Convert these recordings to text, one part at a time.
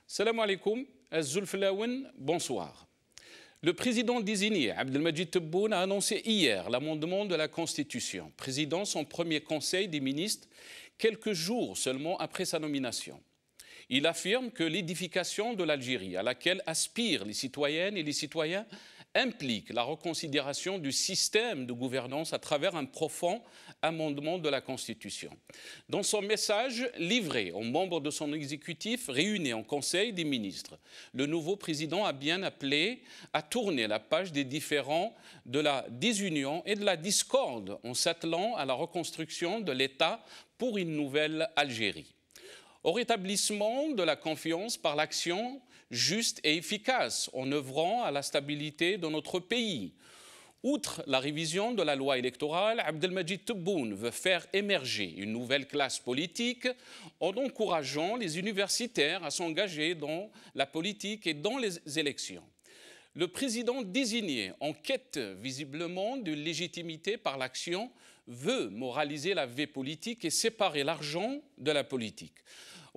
Salam alaikum, Zulflaouen, bonsoir. Le président désigné, Abdelmadjid Tebboune, a annoncé hier l'amendement de la Constitution, présidant son premier conseil des ministres quelques jours seulement après sa nomination. Il affirme que l'édification de l'Algérie, à laquelle aspirent les citoyennes et les citoyens, implique la reconsidération du système de gouvernance à travers un profond amendement de la Constitution. Dans son message livré aux membres de son exécutif réunis en Conseil des ministres, le nouveau président a bien appelé à tourner la page des différends, de la désunion et de la discorde en s'attelant à la reconstruction de l'État pour une nouvelle Algérie. Au rétablissement de la confiance par l'action juste et efficace en œuvrant à la stabilité de notre pays. Outre la révision de la loi électorale, Abdelmadjid Tebboune veut faire émerger une nouvelle classe politique en encourageant les universitaires à s'engager dans la politique et dans les élections. Le président désigné, en quête visiblement de légitimité par l'action, veut moraliser la vie politique et séparer l'argent de la politique.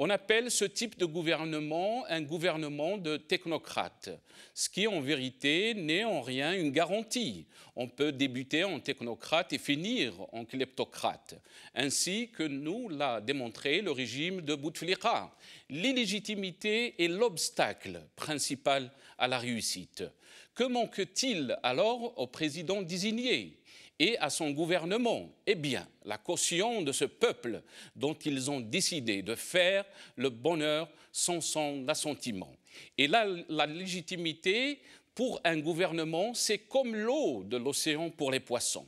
On appelle ce type de gouvernement un gouvernement de technocrates, ce qui en vérité n'est en rien une garantie. On peut débuter en technocrate et finir en kleptocrate, ainsi que nous l'a démontré le régime de Bouteflika. L'illégitimité est l'obstacle principal à la réussite. Que manque-t-il alors au président désigné et à son gouvernement? Eh bien, la caution de ce peuple dont ils ont décidé de faire le bonheur sans son assentiment. Et là, la légitimité pour un gouvernement, c'est comme l'eau de l'océan pour les poissons.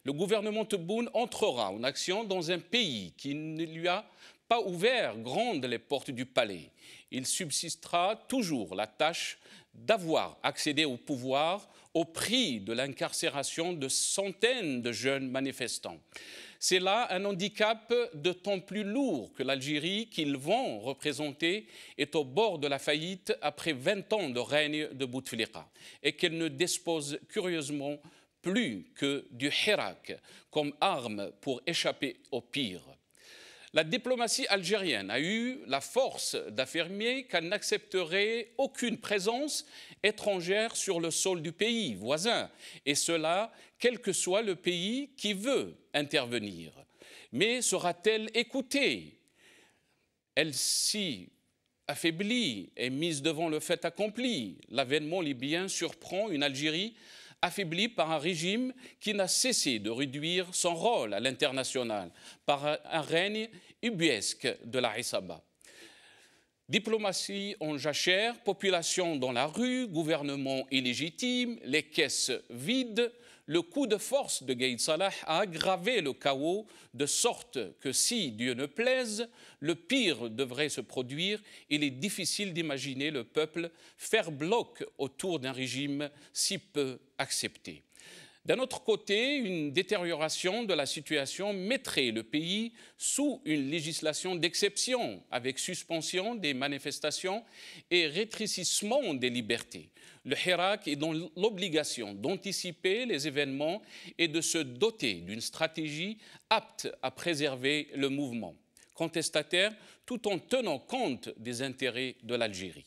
Le gouvernement Tebboune entrera en action dans un pays qui ne lui a pas ouvert grandes les portes du palais. Il subsistera toujours la tâche d'avoir accédé au pouvoir au prix de l'incarcération de centaines de jeunes manifestants. C'est là un handicap d'autant plus lourd que l'Algérie qu'ils vont représenter est au bord de la faillite après 20 ans de règne de Bouteflika et qu'elle ne dispose curieusement plus que du Hirak comme arme pour échapper au pire. La diplomatie algérienne a eu la force d'affirmer qu'elle n'accepterait aucune présence étrangère sur le sol du pays voisin, et cela quel que soit le pays qui veut intervenir. Mais sera-t-elle écoutée? Elle s'y affaiblit et mise devant le fait accompli. L'avènement libyen surprend une Algérie affaibli par un régime qui n'a cessé de réduire son rôle à l'international, par un règne ubuesque de la Issaba. Diplomatie en jachère, population dans la rue, gouvernement illégitime, les caisses vides, le coup de force de Gaïd Salah a aggravé le chaos de sorte que si Dieu ne plaise, le pire devrait se produire. Il est difficile d'imaginer le peuple faire bloc autour d'un régime si peu accepté. D'un autre côté, une détérioration de la situation mettrait le pays sous une législation d'exception, avec suspension des manifestations et rétrécissement des libertés. Le Hirak est dans l'obligation d'anticiper les événements et de se doter d'une stratégie apte à préserver le mouvement contestataire tout en tenant compte des intérêts de l'Algérie.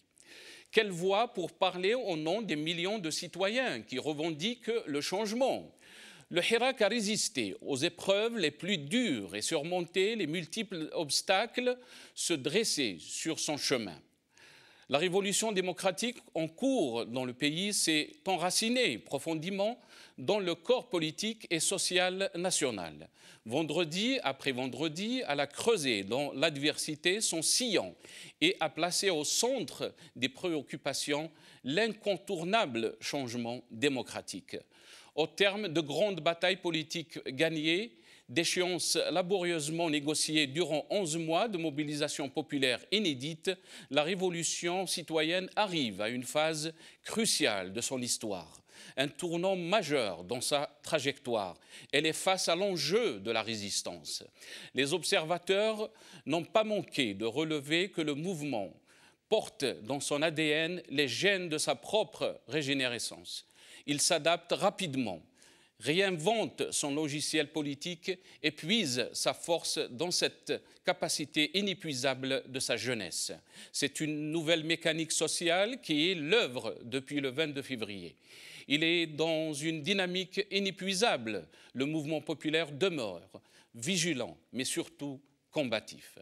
Quelle voix pour parler au nom des millions de citoyens qui revendiquent le changement? Le Hirak a résisté aux épreuves les plus dures et surmonté les multiples obstacles se dresser sur son chemin. La révolution démocratique en cours dans le pays s'est enracinée profondément dans le corps politique et social national. Vendredi après vendredi, elle a creusé dans l'adversité son sillon et a placé au centre des préoccupations l'incontournable changement démocratique. Au terme de grandes batailles politiques gagnées, d'échéances laborieusement négociées durant 11 mois de mobilisation populaire inédite, la révolution citoyenne arrive à une phase cruciale de son histoire, un tournant majeur dans sa trajectoire. Elle est face à l'enjeu de la résistance. Les observateurs n'ont pas manqué de relever que le mouvement porte dans son ADN les gènes de sa propre régénérescence. Il s'adapte rapidement réinvente son logiciel politique et puise sa force dans cette capacité inépuisable de sa jeunesse. C'est une nouvelle mécanique sociale qui est l'œuvre depuis le 22 février. Il est dans une dynamique inépuisable. Le mouvement populaire demeure vigilant, mais surtout combatif.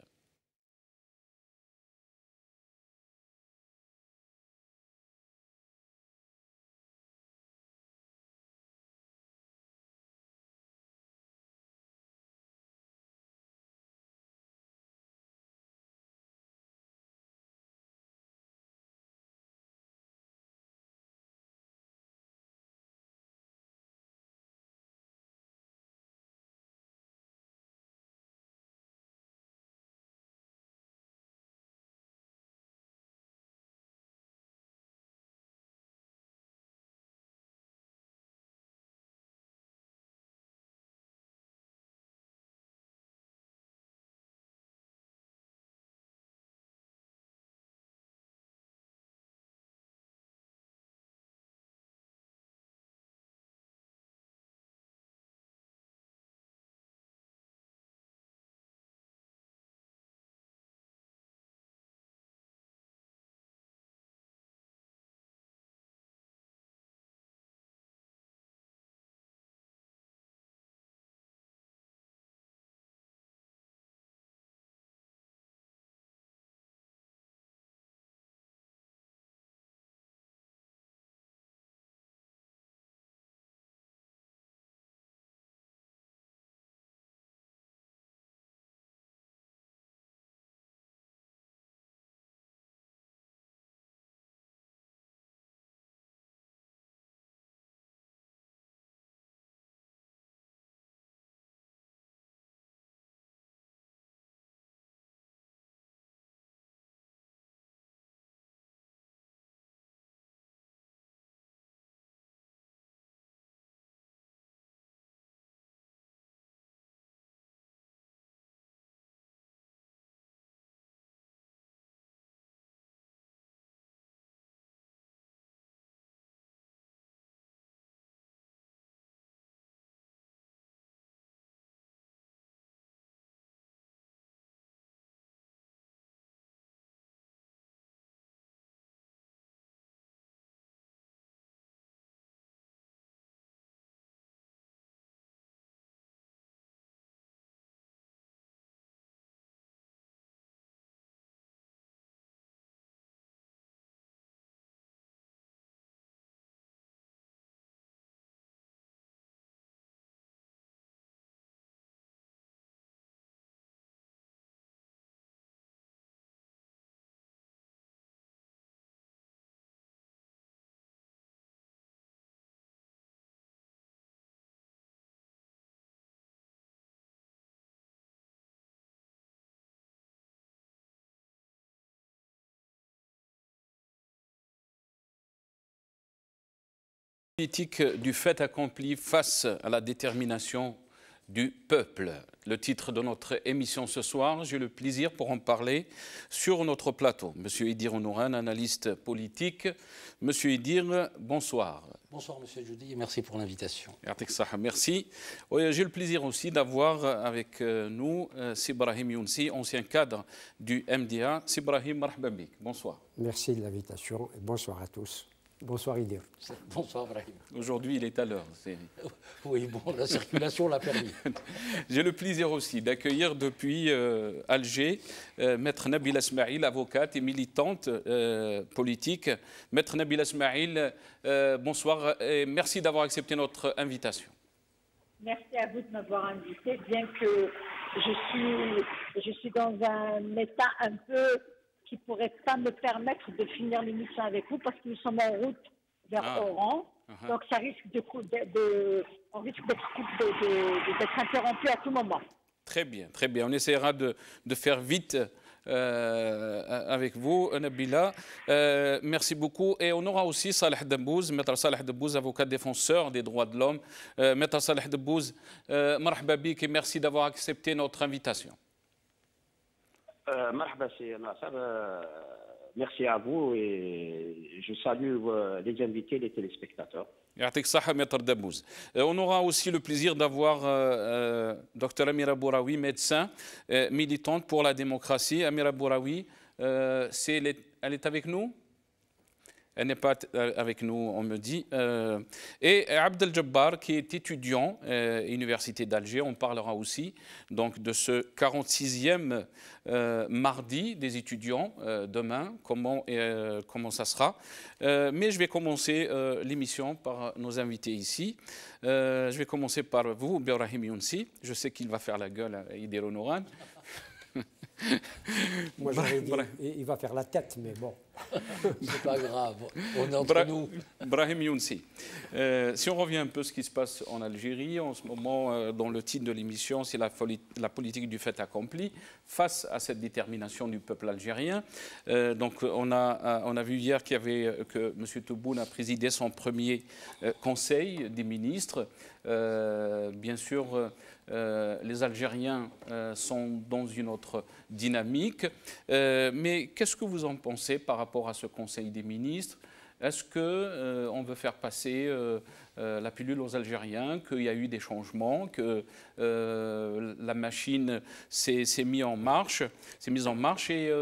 Politique du fait accompli face à la détermination du peuple. Le titre de notre émission ce soir, j'ai le plaisir pour en parler sur notre plateau. Monsieur Idir Ounouran, analyste politique. Monsieur Idir, bonsoir. Bonsoir Monsieur Joudi et merci pour l'invitation. Merci. J'ai le plaisir aussi d'avoir avec nous Sibrahim Younsi, ancien cadre du MDA. Sibrahim, marhaba bik. Bonsoir. Merci de l'invitation et bonsoir à tous. Bonsoir Idir. Bonsoir Brahim. Aujourd'hui, il est à l'heure. Oui, bon, la circulation l'a permis. J'ai le plaisir aussi d'accueillir depuis Alger Maître Nabila Smaïl, avocate et militante politique. Maître Nabila Smaïl, bonsoir et merci d'avoir accepté notre invitation. Merci à vous de m'avoir invité, bien que je suis dans un état un peu qui ne pourrait pas me permettre de finir l'émission avec vous parce que nous sommes en route vers Oran. Donc ça risque on risque d'être interrompu à tout moment. Très bien, très bien. On essaiera de faire vite avec vous, Nabila. Merci beaucoup. Et on aura aussi Salah Debbouz, Maître Salah Debbouz, avocat défenseur des droits de l'homme. Maître Salah Debbouz, marhaba bik et merci d'avoir accepté notre invitation. Marhaba, c'est Nasser. Merci à vous et je salue les invités, les téléspectateurs. Yatik Saha, Maître Dabouz. On aura aussi le plaisir d'avoir Dr Amira Bouraoui, médecin, militante pour la démocratie. Amira Bouraoui, elle est avec nous? Elle n'est pas avec nous, on me dit. Et Abdel Jabbar, qui est étudiant à l'Université d'Alger, on parlera aussi donc, de ce 46e mardi des étudiants demain, comment ça sera. Mais je vais commencer l'émission par nos invités ici. Je vais commencer par vous, Brahim Younsi. Je sais qu'il va faire la gueule à Idir Nouran. Moi, j'aurais dit, il va faire la tête, mais bon. C'est pas grave, on est entre nous. Brahim Younsi, si on revient un peu à ce qui se passe en Algérie, en ce moment, dans le titre de l'émission, c'est la politique du fait accompli, face à cette détermination du peuple algérien. Donc, on a vu hier que M. Tebboune a présidé son premier conseil des ministres. Bien sûr, les Algériens sont dans une autre dynamique. Mais qu'est-ce que vous en pensez par rapport à ce Conseil des ministres? Est-ce qu'on veut faire passer la pilule aux Algériens, qu'il y a eu des changements, que la machine s'est mise en marche et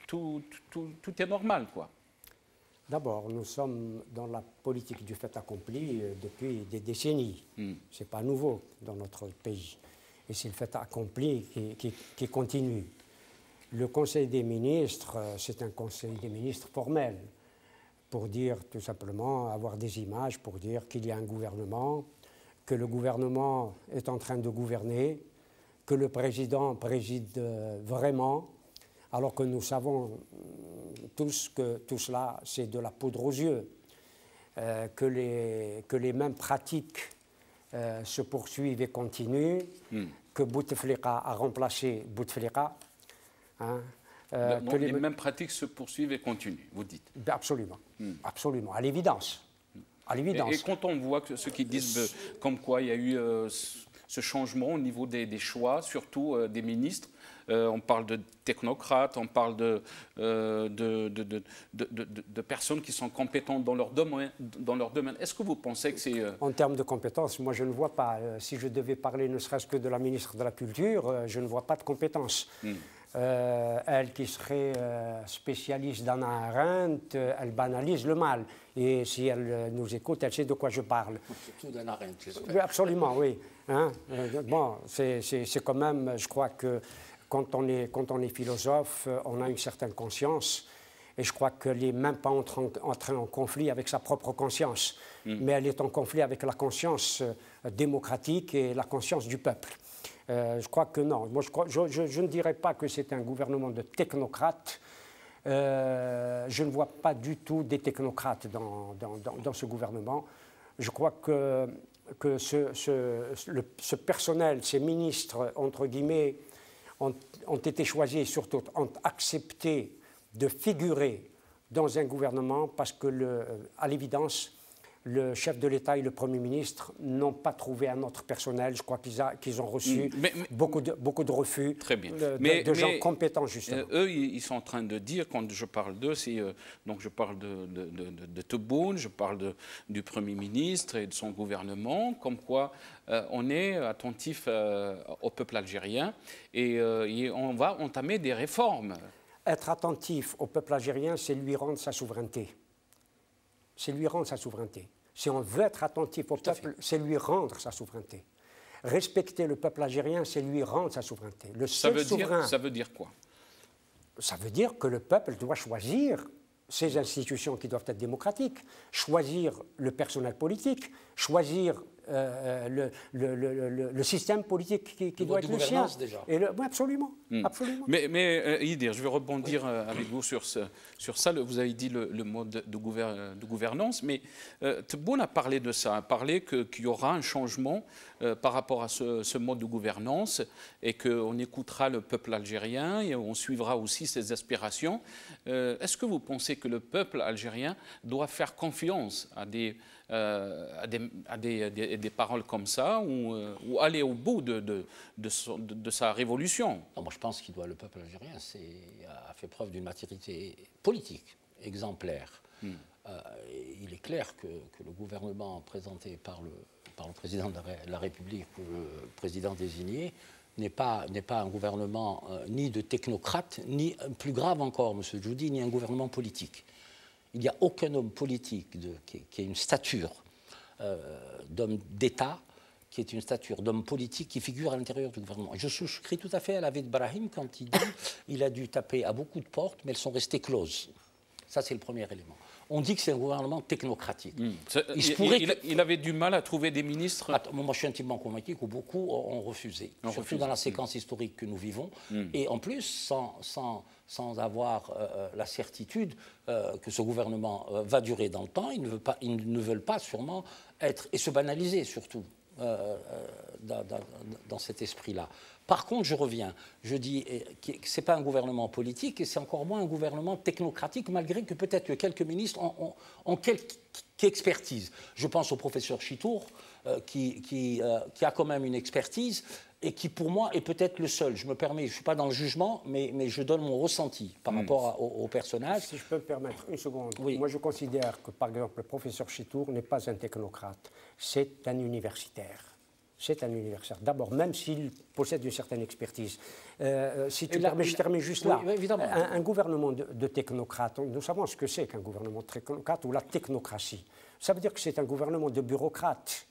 tout est normal, quoi? D'abord, nous sommes dans la politique du fait accompli depuis des décennies. Ce n'est pas nouveau dans notre pays. Et c'est le fait accompli qui continue. Le Conseil des ministres, c'est un Conseil des ministres formel, pour dire tout simplement, avoir des images, pour dire qu'il y a un gouvernement, que le gouvernement est en train de gouverner, que le président préside vraiment, alors que nous savons tous que tout cela, c'est de la poudre aux yeux, que les mêmes pratiques se poursuivent et continuent, que Bouteflika a remplacé Bouteflika. Hein, les mêmes pratiques se poursuivent et continuent, vous dites? Absolument, absolument, à l'évidence. Et quand on voit que ceux qui disent comme quoi il y a eu ce changement au niveau des choix, surtout des ministres, on parle de technocrates, on parle de personnes qui sont compétentes dans leur domaine. Est-ce que vous pensez que c'est... En termes de compétences, moi je ne vois pas. Si je devais parler ne serait-ce que de la ministre de la Culture, je ne vois pas de compétences. Elle qui serait spécialiste d'Anna Arendt, elle banalise le mal. Et si elle nous écoute, elle sait de quoi je parle. Surtout d'Anna Arendt, j'espère. Oui, absolument, oui. Hein? Bon, c'est quand même, je crois que quand on est philosophe, on a une certaine conscience. Et je crois qu'elle n'est même pas entrée en conflit avec sa propre conscience. Mais elle est en conflit avec la conscience démocratique et la conscience du peuple. Je crois que non. Moi, je ne dirais pas que c'est un gouvernement de technocrates. Je ne vois pas du tout des technocrates dans ce gouvernement. Je crois que ce personnel, ces ministres, entre guillemets, ont été choisis et surtout ont accepté de figurer dans un gouvernement parce que, à l'évidence, le chef de l'État et le Premier ministre n'ont pas trouvé un autre personnel. Je crois qu'ils ont reçu beaucoup de refus de gens compétents, justement. Eux, ils sont en train de dire, quand je parle d'eux, donc je parle de Tebboune, je parle du Premier ministre et de son gouvernement, comme quoi on est attentif au peuple algérien et on va entamer des réformes. Être attentif au peuple algérien, c'est lui rendre sa souveraineté. C'est lui rendre sa souveraineté. Si on veut être attentif au peuple, c'est lui rendre sa souveraineté. Respecter le peuple algérien, c'est lui rendre sa souveraineté. Ça veut dire quoi? Ça veut dire que le peuple doit choisir ces institutions qui doivent être démocratiques, choisir le personnel politique, choisir le système politique qui doit être le sien. Déjà. Oui, absolument. Absolument. Mais Idir, je vais rebondir avec vous sur ça. Vous avez dit le mode de gouvernance, mais Tebboune a parlé de ça, a parlé qu'il y aura un changement par rapport à ce mode de gouvernance et qu'on écoutera le peuple algérien et on suivra aussi ses aspirations. Est-ce que vous pensez que le peuple algérien doit faire confiance à des paroles comme ça ou aller au bout de sa révolution? Non, moi je pense qu'il doit, le peuple algérien a fait preuve d'une maturité politique exemplaire. Il est clair que le gouvernement présenté par le président de la République ou le président désigné n'est pas un gouvernement ni de technocrate, ni, plus grave encore, M. Djoudi, ni un gouvernement politique. Il n'y a aucun homme politique qui ait une stature d'homme d'État, qui est une stature d'homme politique qui figure à l'intérieur du gouvernement. Je souscris tout à fait à l'avis de Brahim quand il dit qu'il a dû taper à beaucoup de portes, mais elles sont restées closes. Ça, c'est le premier élément. On dit que c'est un gouvernement technocratique. Il avait du mal à trouver des ministres. Moi, je suis intimement convaincu que beaucoup ont refusé, surtout dans la séquence historique que nous vivons. Et en plus, sans avoir la certitude que ce gouvernement va durer dans le temps, ils ne veulent pas sûrement être, et se banaliser surtout, dans cet esprit-là. Par contre, je reviens, je dis que ce n'est pas un gouvernement politique et c'est encore moins un gouvernement technocratique, malgré que peut-être que quelques ministres ont quelques expertises. Je pense au professeur Chitour, qui a quand même une expertise et qui, pour moi, est peut-être le seul. Je me permets, je ne suis pas dans le jugement, mais je donne mon ressenti par rapport au personnage. Si je peux me permettre une seconde. Oui. Moi, je considère que, par exemple, le professeur Chitour n'est pas un technocrate. C'est un universitaire. C'est un universitaire. D'abord, même s'il possède une certaine expertise. Si tu permets, je termine juste là. Oui, évidemment. Un gouvernement de technocrates, nous savons ce que c'est qu'un gouvernement de technocrates ou la technocratie. Ça veut dire que c'est un gouvernement de bureaucrates.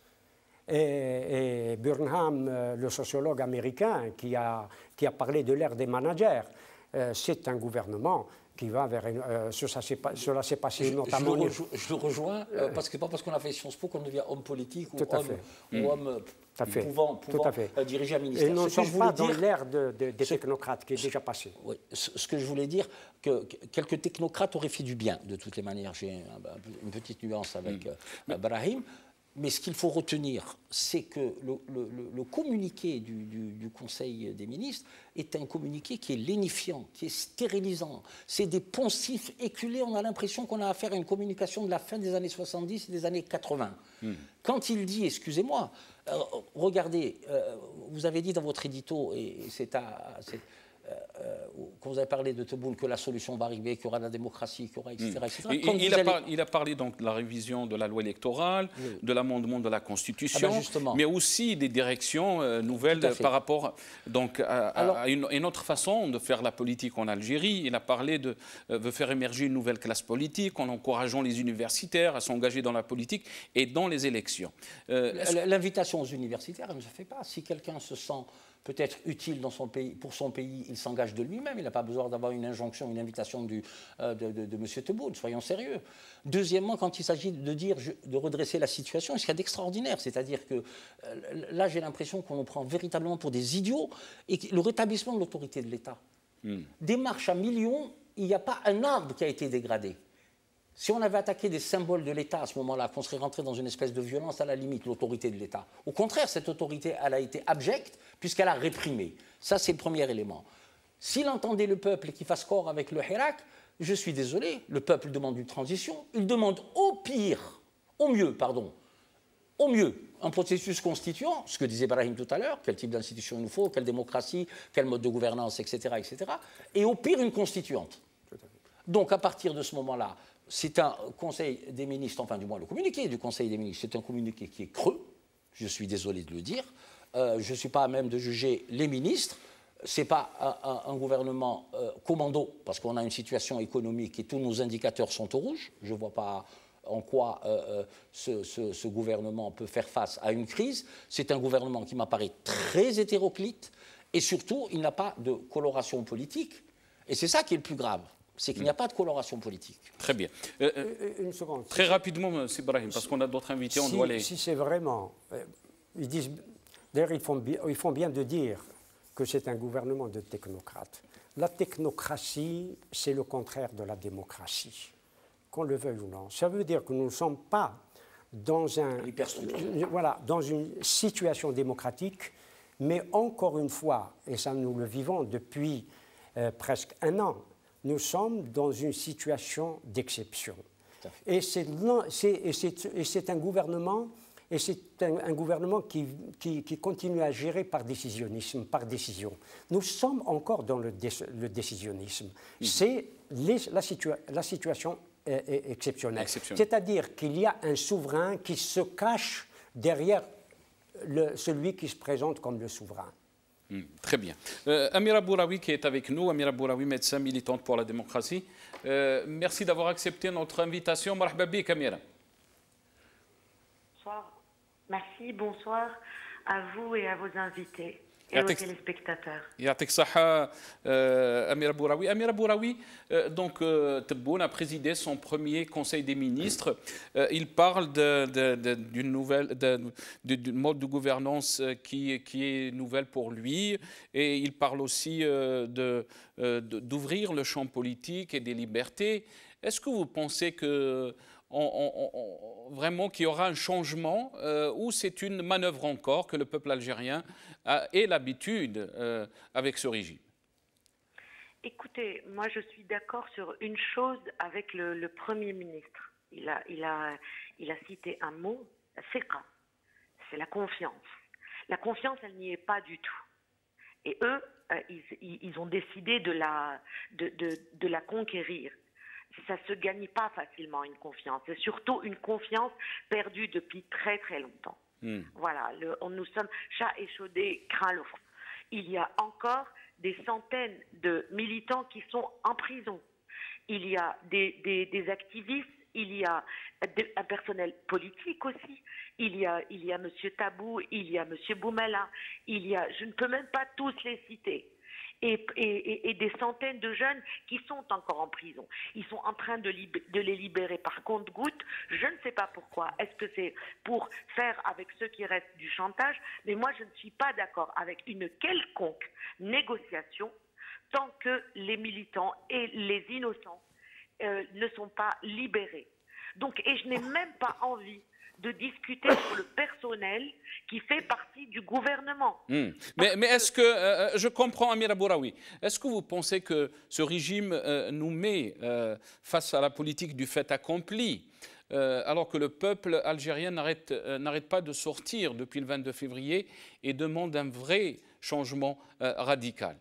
Et Burnham, le sociologue américain, qui a parlé de l'ère des managers, c'est un gouvernement qui va vers cela s'est passé notamment... Je le rejoins, parce que ce n'est pas parce qu'on a fait Sciences Po qu'on devient homme politique ou homme pouvant diriger un ministère. Et nous ne sommes pas dans l'ère des technocrates qui est déjà passée. Oui, ce que je voulais dire, que quelques technocrates auraient fait du bien, de toutes les manières. J'ai une petite nuance avec Brahim. Mais ce qu'il faut retenir, c'est que le communiqué du Conseil des ministres est un communiqué qui est lénifiant, qui est stérilisant. C'est des poncifs éculés. On a l'impression qu'on a affaire à une communication de la fin des années 70 et des années 80. Quand il dit, excusez-moi, regardez, vous avez dit dans votre édito, et quand vous avez parlé de Tebboune, que la solution va arriver, qu'il y aura de la démocratie, qu'il y aura, etc. Il a parlé donc de la révision de la loi électorale, de l'amendement de la Constitution, mais aussi des directions nouvelles par rapport donc, à une autre façon de faire la politique en Algérie. Il a parlé veut faire émerger une nouvelle classe politique en encourageant les universitaires à s'engager dans la politique et dans les élections. L'invitation aux universitaires, elle ne se fait pas. Si quelqu'un se sent peut-être utile pour son pays, il s'engage de lui-même. Il n'a pas besoin d'avoir une injonction, une invitation de M. Tebboune. Soyons sérieux. Deuxièmement, quand il s'agit de redresser la situation, il y a d'extraordinaire. C'est-à-dire que là, j'ai l'impression qu'on nous prend véritablement pour des idiots. Et le rétablissement de l'autorité de l'État. Des marches à millions, il n'y a pas un arbre qui a été dégradé. Si on avait attaqué des symboles de l'État à ce moment-là, qu'on serait rentré dans une espèce de violence, à la limite, l'autorité de l'État. Au contraire, cette autorité, elle a été abjecte puisqu'elle a réprimé. Ça, c'est le premier élément. S'il entendait le peuple et qu'il fasse corps avec le Hirak, je suis désolé, le peuple demande une transition. Il demande au mieux, un processus constituant, ce que disait Brahim tout à l'heure, quel type d'institution il nous faut, quelle démocratie, quel mode de gouvernance, etc., etc. Et au pire, une constituante. Donc, à partir de ce moment-là, c'est un Conseil des ministres, enfin du moins le communiqué du Conseil des ministres, c'est un communiqué qui est creux, je suis désolé de le dire, je ne suis pas à même de juger les ministres, ce n'est pas un gouvernement commando, parce qu'on a une situation économique et tous nos indicateurs sont au rouge, je ne vois pas en quoi ce gouvernement peut faire face à une crise, c'est un gouvernement qui m'apparaît très hétéroclite, et surtout, il n'a pas de coloration politique, et c'est ça qui est le plus grave. C'est qu'il n'y a pas de coloration politique. Très bien. Une seconde. Très rapidement, M. Brahim, parce qu'on a d'autres invités, on doit aller... Si c'est vraiment... ils disent... D'ailleurs, ils font bien de dire que c'est un gouvernement de technocrates. La technocratie, c'est le contraire de la démocratie, qu'on le veuille ou non. Ça veut dire que nous ne sommes pas voilà, dans une situation démocratique, mais encore une fois, et ça nous le vivons depuis presque un an, nous sommes dans une situation d'exception. Et c'est un gouvernement, qui continue à gérer par décisionnisme, par décision. Nous sommes encore dans le décisionnisme. C'est la situation exceptionnelle. C'est-à-dire qu'il y a un souverain qui se cache derrière celui qui se présente comme le souverain. Très bien. Amira Bouraoui qui est avec nous, Amira Bouraoui, médecin militante pour la démocratie. Merci d'avoir accepté notre invitation. Marhaba bik, Amira. Bonsoir. Merci, bonsoir à vous et à vos invités et aux téléspectateurs. Yatek Saha, Amira Bouraoui. Amira Bouraoui, donc Tebboune a présidé son premier conseil des ministres. Il parle d'une mode de gouvernance qui est nouvelle pour lui, et il parle aussi d'ouvrir le champ politique et des libertés. Est-ce que vous pensez que vraiment qu'il y aura un changement ou c'est une manœuvre encore que le peuple algérien ait l'habitude avec ce régime? Écoutez, moi je suis d'accord sur une chose avec le Premier ministre. Il a cité un mot, fiqa, c'est la confiance. La confiance, elle n'y est pas du tout. Et eux, ils ont décidé de la conquérir. Ça ne se gagne pas facilement, une confiance. C'est surtout une confiance perdue depuis très très longtemps. Voilà, nous sommes chat échaudé, craint l'eau. Il y a encore des centaines de militants qui sont en prison. Il y a des activistes, il y a un personnel politique aussi. Il y a M. Tabou, il y a M. Boumela, je ne peux même pas tous les citer. Et des centaines de jeunes qui sont encore en prison. Ils sont en train de les libérer par compte-gouttes. Je ne sais pas pourquoi. Est-ce que c'est pour faire avec ceux qui restent du chantage? Mais moi, je ne suis pas d'accord avec une quelconque négociation tant que les militants et les innocents ne sont pas libérés. Donc, et je n'ai même pas envie de discuter sur le personnel qui fait partie du gouvernement. Mais est-ce que, je comprends Amira Bouraoui, est-ce que vous pensez que ce régime nous met face à la politique du fait accompli, alors que le peuple algérien n'arrête pas de sortir depuis le 22 février et demande un vrai changement radical?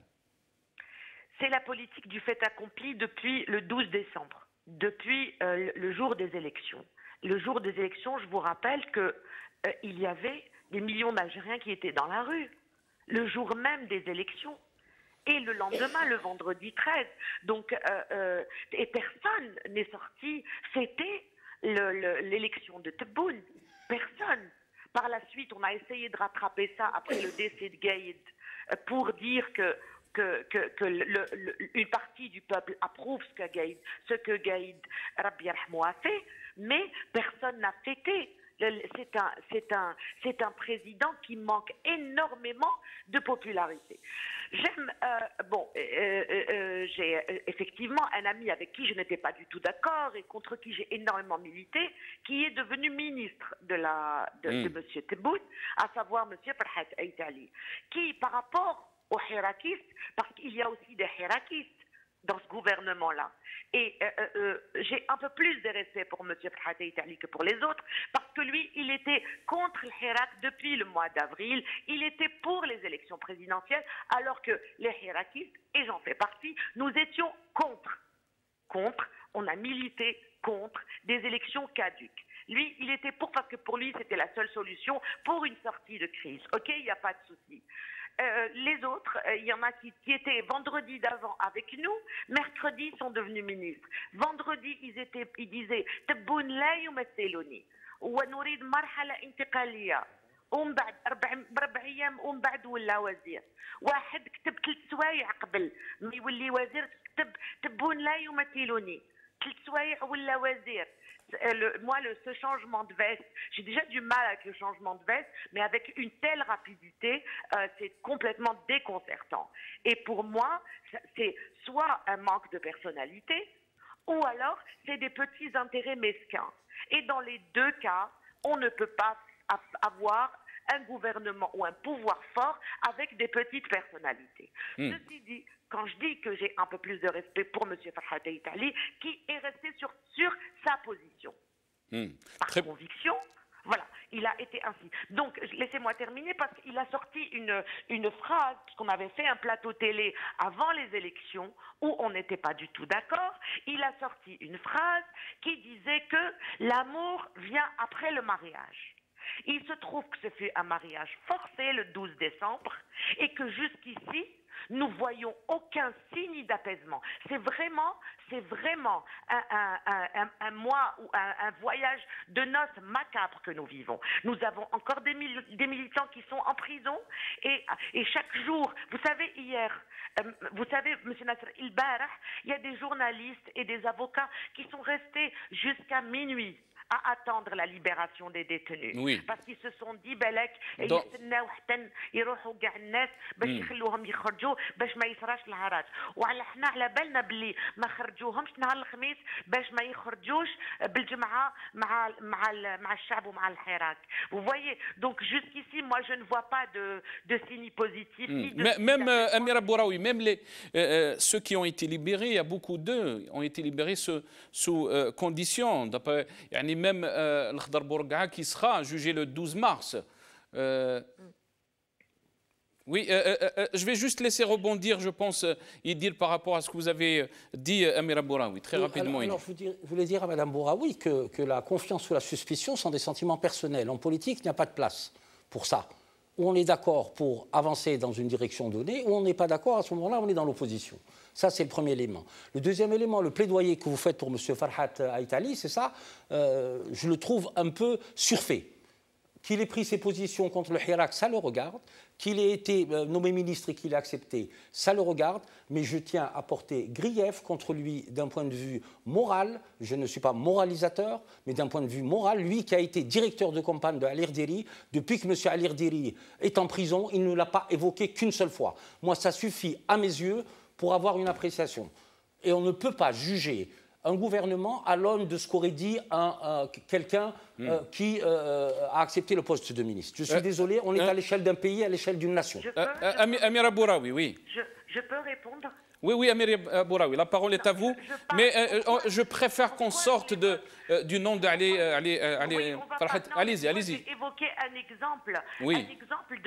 C'est la politique du fait accompli depuis le 12 décembre, depuis le jour des élections. Le jour des élections, je vous rappelle qu'il y avait des millions d'Algériens qui étaient dans la rue, le jour même des élections, et le lendemain, le vendredi 13. Donc, et personne n'est sorti fêter l'élection de Tebboune. Personne. Par la suite, on a essayé de rattraper ça après le décès de Gaïd pour dire une partie du peuple approuve ce que Gaïd Rabbi Yarhamou a fait, mais personne n'a fêté. C'est un président qui manque énormément de popularité. J'ai effectivement un ami avec qui je n'étais pas du tout d'accord et contre qui j'ai énormément milité, qui est devenu ministre de M. Tebboune, à savoir M. Farhat Aïtali, qui par rapport aux hirakistes, parce qu'il y a aussi des hirakistes dans ce gouvernement-là. Et j'ai un peu plus de respect pour M. Farhat Aïtali que pour les autres, parce que lui, il était contre le Hirak depuis le mois d'avril, il était pour les élections présidentielles, alors que les hirakistes, et j'en fais partie, nous étions contre. On a milité contre des élections caduques. Lui, il était pour, parce que pour lui, c'était la seule solution pour une sortie de crise. Ok, il n'y a pas de souci. Les autres, il y en a qui étaient vendredi d'avant avec nous, mercredi sont devenus ministres. Vendredi, ils disaient Tebboune la yumatheloni wa nourid marhala intiqaliya ومن بعد بربع ايام ومن بعد ولا وزير واحد كتب 3 سوايع قبل ما يولي وزير كتب تبون لا يمثلوني 3 سوايع ولا وزير. Ce changement de veste, j'ai déjà du mal avec le changement de veste, mais avec une telle rapidité, c'est complètement déconcertant. Et pour moi, c'est soit un manque de personnalité, ou alors c'est des petits intérêts mesquins. Et dans les deux cas, On ne peut pas avoir un gouvernement ou un pouvoir fort avec des petites personnalités. Ceci dit, quand je dis que j'ai un peu plus de respect pour M. Farhat El Aitali, qui est resté sur sa position, par conviction, voilà, il a été ainsi. Donc, laissez-moi terminer parce qu'il a sorti une phrase, puisqu'on avait fait un plateau télé avant les élections où on n'était pas du tout d'accord. Il a sorti une phrase qui disait que l'amour vient après le mariage. Il se trouve que ce fut un mariage forcé le 12 décembre et que jusqu'ici, nous voyons aucun signe d'apaisement. C'est vraiment un mois ou un voyage de noces macabre que nous vivons. Nous avons encore des militants qui sont en prison et chaque jour, vous savez, hier, vous savez, M. Nasser, il y a des journalistes et des avocats qui sont restés jusqu'à minuit à attendre la libération des détenus. Oui. Parce qu'ils se sont dit بالك يستناو حتى يروحوا كاع الناس باش يخلوهم يخرجوا باش ما يصراش العراج وعلى حنا على بالنا باللي ما خرجوهمش نهار الخميس باش ما يخرجوش بالجمعه مع الشعب ومع الحراك. Vous voyez, donc jusqu'ici moi je ne vois pas de signes positifs. Même Amira Bouraoui, même ceux qui ont été libérés, il y a beaucoup d'eux ont été libérés sous conditions. Même l'Khdar Bourga'a qui sera jugé le 12 mars. Oui, je vais juste laisser rebondir, je pense, Idil, par rapport à ce que vous avez dit, Amira Bouraoui, très rapidement. Alors je voulais dire à Mme Bouraoui que la confiance ou la suspicion sont des sentiments personnels. En politique, il n'y a pas de place pour ça. Ou on est d'accord pour avancer dans une direction donnée, ou on n'est pas d'accord, à ce moment-là, on est dans l'opposition. Ça, c'est le premier élément. Le deuxième élément, le plaidoyer que vous faites pour M. Farhat El Aitali, c'est ça, je le trouve un peu surfait. Qu'il ait pris ses positions contre le Hirak, ça le regarde. Qu'il ait été nommé ministre et qu'il ait accepté, ça le regarde. Mais je tiens à porter grief contre lui d'un point de vue moral. Je ne suis pas moralisateur, mais d'un point de vue moral, lui qui a été directeur de campagne de Ali Rdiri, depuis que M. Ali Rdiri est en prison, il ne l'a pas évoqué qu'une seule fois. Moi, ça suffit à mes yeux pour avoir une appréciation. Et on ne peut pas juger un gouvernement à l'aune de ce qu'aurait dit quelqu'un qui a accepté le poste de ministre. Je suis désolé, on est à l'échelle d'un pays, à l'échelle d'une nation. Amira Bouraoui, oui. Je peux répondre? Oui, oui, Amira Bouraoui, la parole est à vous. Mais je préfère qu'on sorte du nom d'Ali Farhat. Allez-y, allez-y. J'ai évoqué un exemple. Oui. Un exemple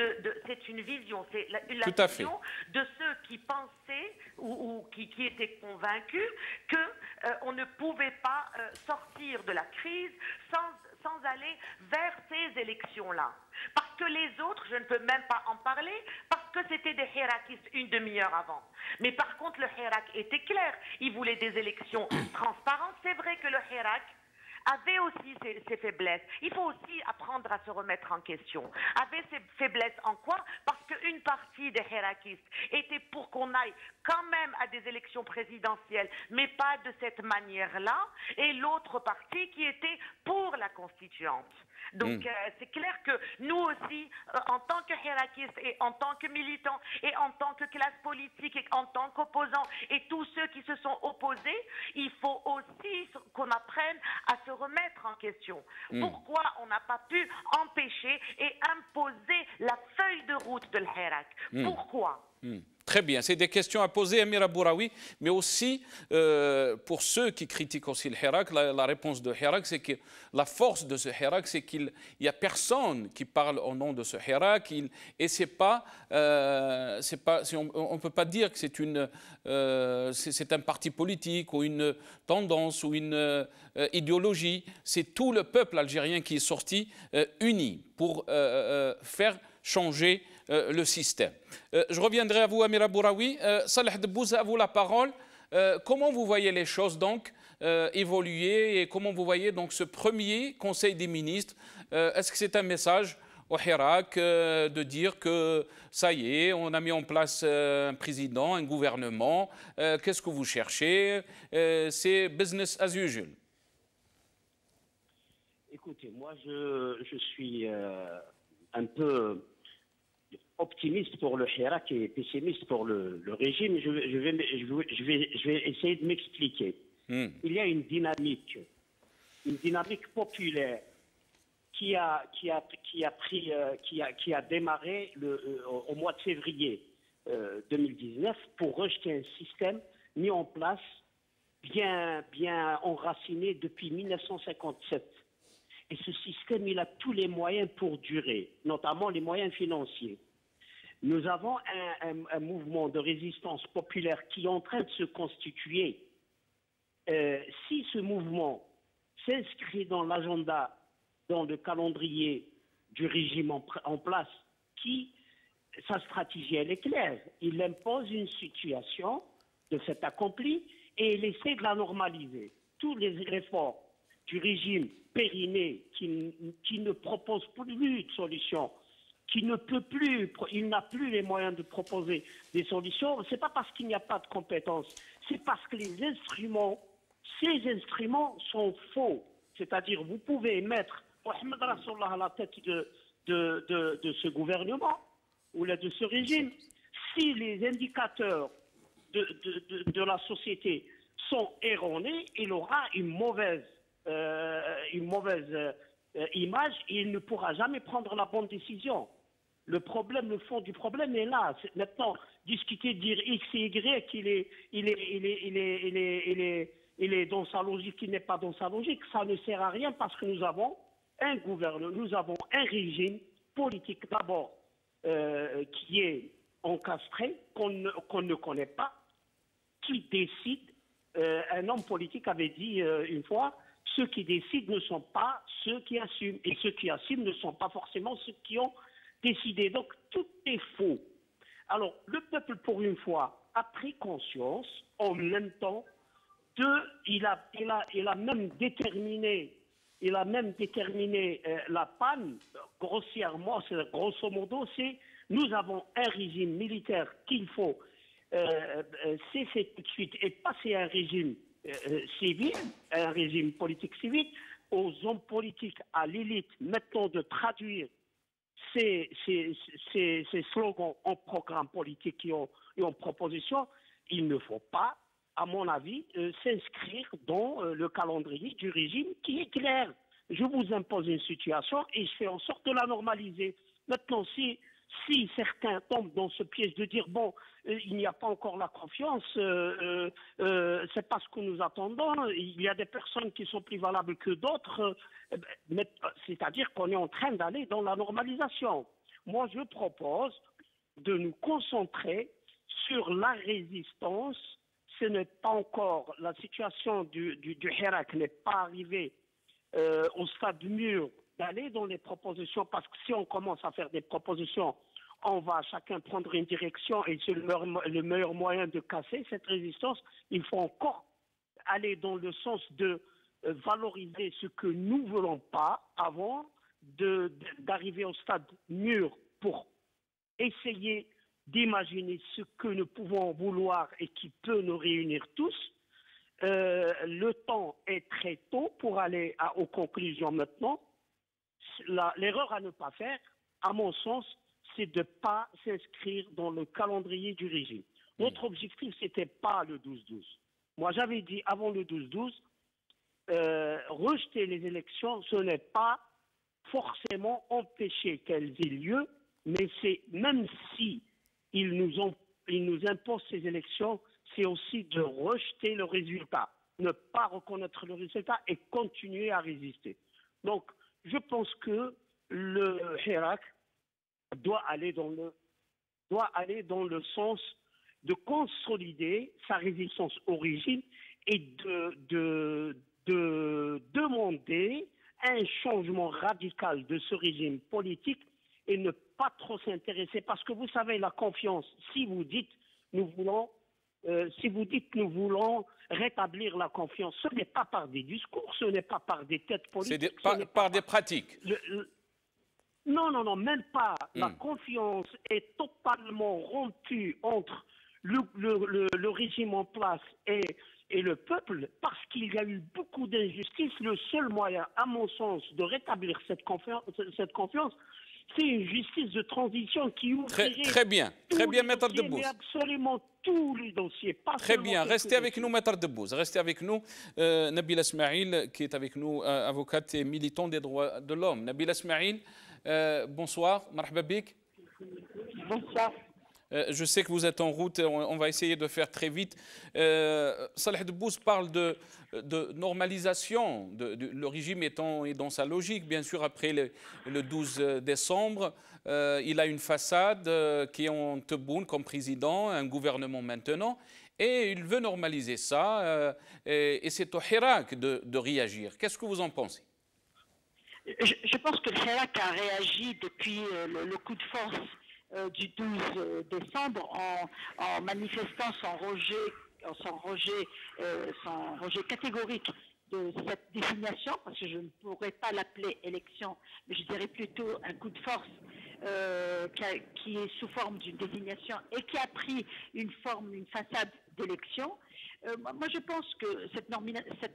c'est une vision. C'est la vision de ceux qui pensaient ou qui étaient convaincus qu'on ne pouvait pas sortir de la crise sans aller vers ces élections-là. Parce que les autres, je ne peux même pas en parler, parce que c'était des hirakistes une demi-heure avant. Mais par contre, le hirak était clair. Il voulait des élections transparentes. C'est vrai que le hirak avait aussi ses faiblesses. Il faut aussi apprendre à se remettre en question. Avait ses faiblesses en quoi? Parce qu'une partie des hirakistes était pour qu'on aille quand même à des élections présidentielles, mais pas de cette manière-là, et l'autre partie qui était pour la constituante. Donc c'est clair que nous aussi, en tant que hirakistes et en tant que militants et en tant que classe politique et en tant qu'opposants et tous ceux qui se sont opposés, il faut aussi qu'on apprenne à se remettre en question. Pourquoi on n'a pas pu empêcher et imposer la feuille de route de l'Hirak? Pourquoi? Très bien, c'est des questions à poser, Amira Bouraoui, mais aussi pour ceux qui critiquent aussi le Hirak, la réponse de Hirak, c'est que la force de ce Hirak, c'est qu'il n'y a personne qui parle au nom de ce Hirak, et c'est pas, on ne peut pas dire que c'est un parti politique ou une tendance ou une idéologie, c'est tout le peuple algérien qui est sorti uni pour faire changer le système. Je reviendrai à vous, Amira Bouraoui. Salah Debbouz, à vous la parole. Comment vous voyez les choses donc évoluer et comment vous voyez donc ce premier Conseil des ministres? Est-ce que c'est un message au Hirak de dire que ça y est, on a mis en place un président, un gouvernement, qu'est-ce que vous cherchez? C'est business as usual. Écoutez, moi je suis un peu optimiste pour le Hirak et pessimiste pour le régime. Je vais essayer de m'expliquer. Il y a une dynamique populaire qui a démarré au mois de février 2019 pour rejeter un système mis en place, bien enraciné depuis 1957. Et ce système, il a tous les moyens pour durer, notamment les moyens financiers. Nous avons un mouvement de résistance populaire qui est en train de se constituer. Si ce mouvement s'inscrit dans l'agenda, dans le calendrier du régime en place, sa stratégie, elle est claire. Il impose une situation de fait accompli et il essaie de la normaliser. Tous les réformes du régime périnné qui ne propose plus de solutions, qui ne peut plus, il n'a plus les moyens de proposer des solutions, ce n'est pas parce qu'il n'y a pas de compétences, c'est parce que ces instruments sont faux. C'est-à-dire, vous pouvez mettre Mohamed Rasulullah à la tête de ce gouvernement ou de ce régime. Si les indicateurs de la société sont erronés, il aura une mauvaise image et il ne pourra jamais prendre la bonne décision. Le fond du problème est là. Maintenant, discuter, dire X et Y, il est dans sa logique, il n'est pas dans sa logique, ça ne sert à rien parce que nous avons un gouvernement, nous avons un régime politique d'abord qui est encastré, qu'on ne connaît pas, qui décide. Un homme politique avait dit une fois, ceux qui décident ne sont pas ceux qui assument. Et ceux qui assument ne sont pas forcément ceux qui ont décidé. Donc tout est faux. Alors le peuple, pour une fois, a pris conscience en même temps il a même déterminé la panne, grossièrement, grosso modo, c'est nous avons un régime militaire qu'il faut cesser tout de suite et passer à un régime civil, un régime politique civil, aux hommes politiques, à l'élite, maintenant de traduire ces slogans en programme politique et en proposition. Il ne faut pas, à mon avis, s'inscrire dans le calendrier du régime qui est clair. Je vous impose une situation et je fais en sorte de la normaliser. Maintenant, si certains tombent dans ce piège de dire bon, il n'y a pas encore la confiance, c'est pas ce que nous attendons, il y a des personnes qui sont plus valables que d'autres, c'est-à-dire qu'on est en train d'aller dans la normalisation. Moi, je propose de nous concentrer sur la résistance. Ce n'est pas encore, la situation du Hirak n'est pas arrivée au stade mûr d'aller dans les propositions, parce que si on commence à faire des propositions, on va chacun prendre une direction et c'est le meilleur moyen de casser cette résistance. Il faut encore aller dans le sens de valoriser ce que nous ne voulons pas avant d'arriver au stade mûr pour essayer d'imaginer ce que nous pouvons vouloir et qui peut nous réunir tous. Le temps est très tôt pour aller aux conclusions maintenant. L'erreur à ne pas faire, à mon sens, c'est de ne pas s'inscrire dans le calendrier du régime. Notre objectif, ce n'était pas le 12-12. Moi, j'avais dit avant le 12-12, rejeter les élections, ce n'est pas forcément empêcher qu'elles aient lieu, mais c'est, même si ils nous imposent ces élections, c'est aussi de rejeter le résultat, ne pas reconnaître le résultat et continuer à résister. Donc, je pense que le Hirak doit aller dans le sens de consolider sa résistance au régime et de demander un changement radical de ce régime politique et ne pas trop s'intéresser. Parce que vous savez, la confiance, si vous dites nous voulons rétablir la confiance, ce n'est pas par des discours, ce n'est pas par des têtes politiques. C'est par des pratiques. Non, même pas. La confiance est totalement rompue entre le régime en place et le peuple, parce qu'il y a eu beaucoup d'injustices. Le seul moyen, à mon sens, de rétablir cette confiance, C'est une justice de transition qui ouvre très bien, Maître Debbouze. Absolument tous les dossiers. Pas très bien, restez avec nous, Maître Debbouze. Restez avec nous. Nabila Smaïl, qui est avec nous, avocate et militant des droits de l'homme. Nabila Smaïl, bonsoir, marhaba bik. Bonsoir. Je sais que vous êtes en route, on va essayer de faire très vite. Salah Debbouze parle de normalisation, le régime étant dans sa logique. Bien sûr, après le 12 décembre, il a une façade qui est en Tebboune comme président, un gouvernement maintenant, et il veut normaliser ça, et c'est au Hirak de réagir. Qu'est-ce que vous en pensez? Je pense que le Hirak a réagi depuis le coup de force du 12 décembre en manifestant son rejet catégorique de cette désignation, parce que je ne pourrais pas l'appeler élection, mais je dirais plutôt un coup de force qui est sous forme d'une désignation et qui a pris une façade d'élection. Moi, je pense que cette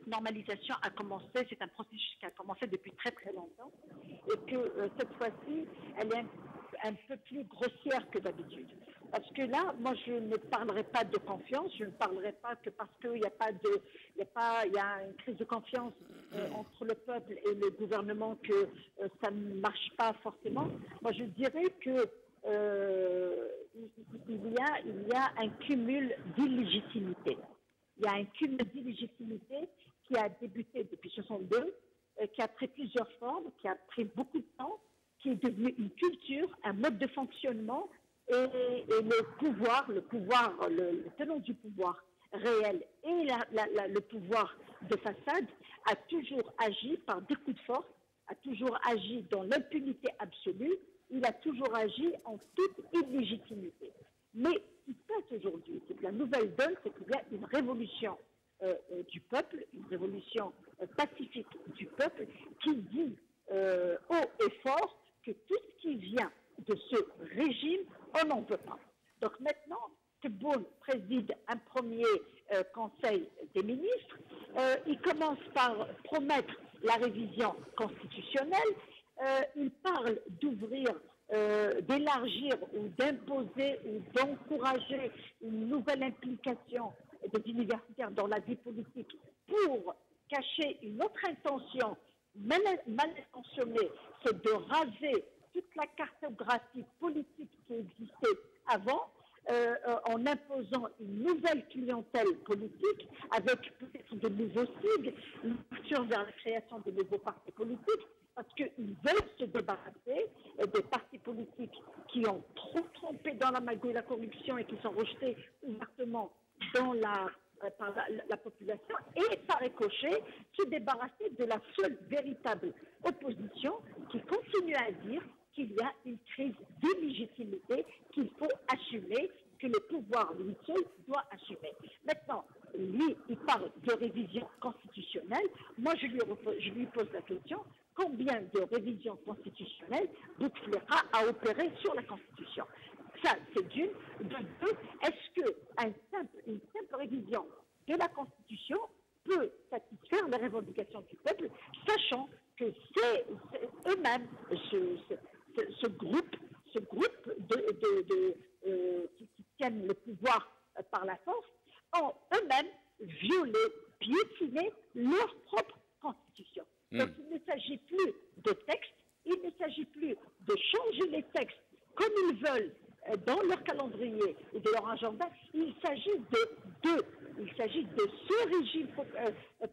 normalisation a commencé, c'est un processus qui a commencé depuis très très longtemps, et que cette fois-ci, elle est un peu plus grossière que d'habitude. Parce que là, moi, je ne parlerai pas de confiance, je ne parlerai pas que parce qu'il y a une crise de confiance entre le peuple et le gouvernement que ça ne marche pas forcément. Moi, je dirais que il y a un cumul d'illégitimité. Il y a un cumul d'illégitimité qui a débuté depuis 1962, qui a pris plusieurs formes, qui a pris beaucoup de temps, qui est devenu une culture, un mode de fonctionnement, et le tenant du pouvoir réel et le pouvoir de façade a toujours agi par des coups de force, a toujours agi dans l'impunité absolue, il a toujours agi en toute illégitimité. Mais ce qui se passe aujourd'hui, c'est que la nouvelle donne, c'est qu'il y a une révolution du peuple, une révolution pacifique du peuple qui dit haut et fort que tout ce qui vient de ce régime, on n'en peut pas. Donc maintenant, Tebboune préside un premier conseil des ministres. Il commence par promettre la révision constitutionnelle. Il parle d'ouvrir, d'élargir ou d'imposer ou d'encourager une nouvelle implication des universitaires dans la vie politique pour cacher une autre intention mal intentionnée, c'est de raser toute la cartographie politique qui existait avant, en imposant une nouvelle clientèle politique avec peut-être de nouveaux sigles, une ouverture vers la création de nouveaux partis politiques, parce qu'ils veulent se débarrasser des partis politiques qui ont trop trompé dans la magouille et la corruption et qui sont rejetés ouvertement par la population, et par ricochet se débarrasser de la seule véritable opposition qui continue à dire qu'il y a une crise d'illégitimité qu'il faut assumer, que le pouvoir lui seul doit assumer. Maintenant, lui, il parle de révision constitutionnelle. Moi, je lui pose la question, combien de révisions constitutionnelles Bouteflika a opéré sur la Constitution? Ça, c'est d'une. De deux, est-ce qu'une simple révision de la Constitution peut satisfaire les revendications du peuple, sachant que c'est eux-mêmes, ce groupe qui tiennent le pouvoir par la force, ont eux-mêmes violé, piétiné leur propre Constitution. Donc il ne s'agit plus de textes, il ne s'agit plus de changer les textes comme ils veulent dans leur calendrier et de leur agenda. Il s'agit de ce régime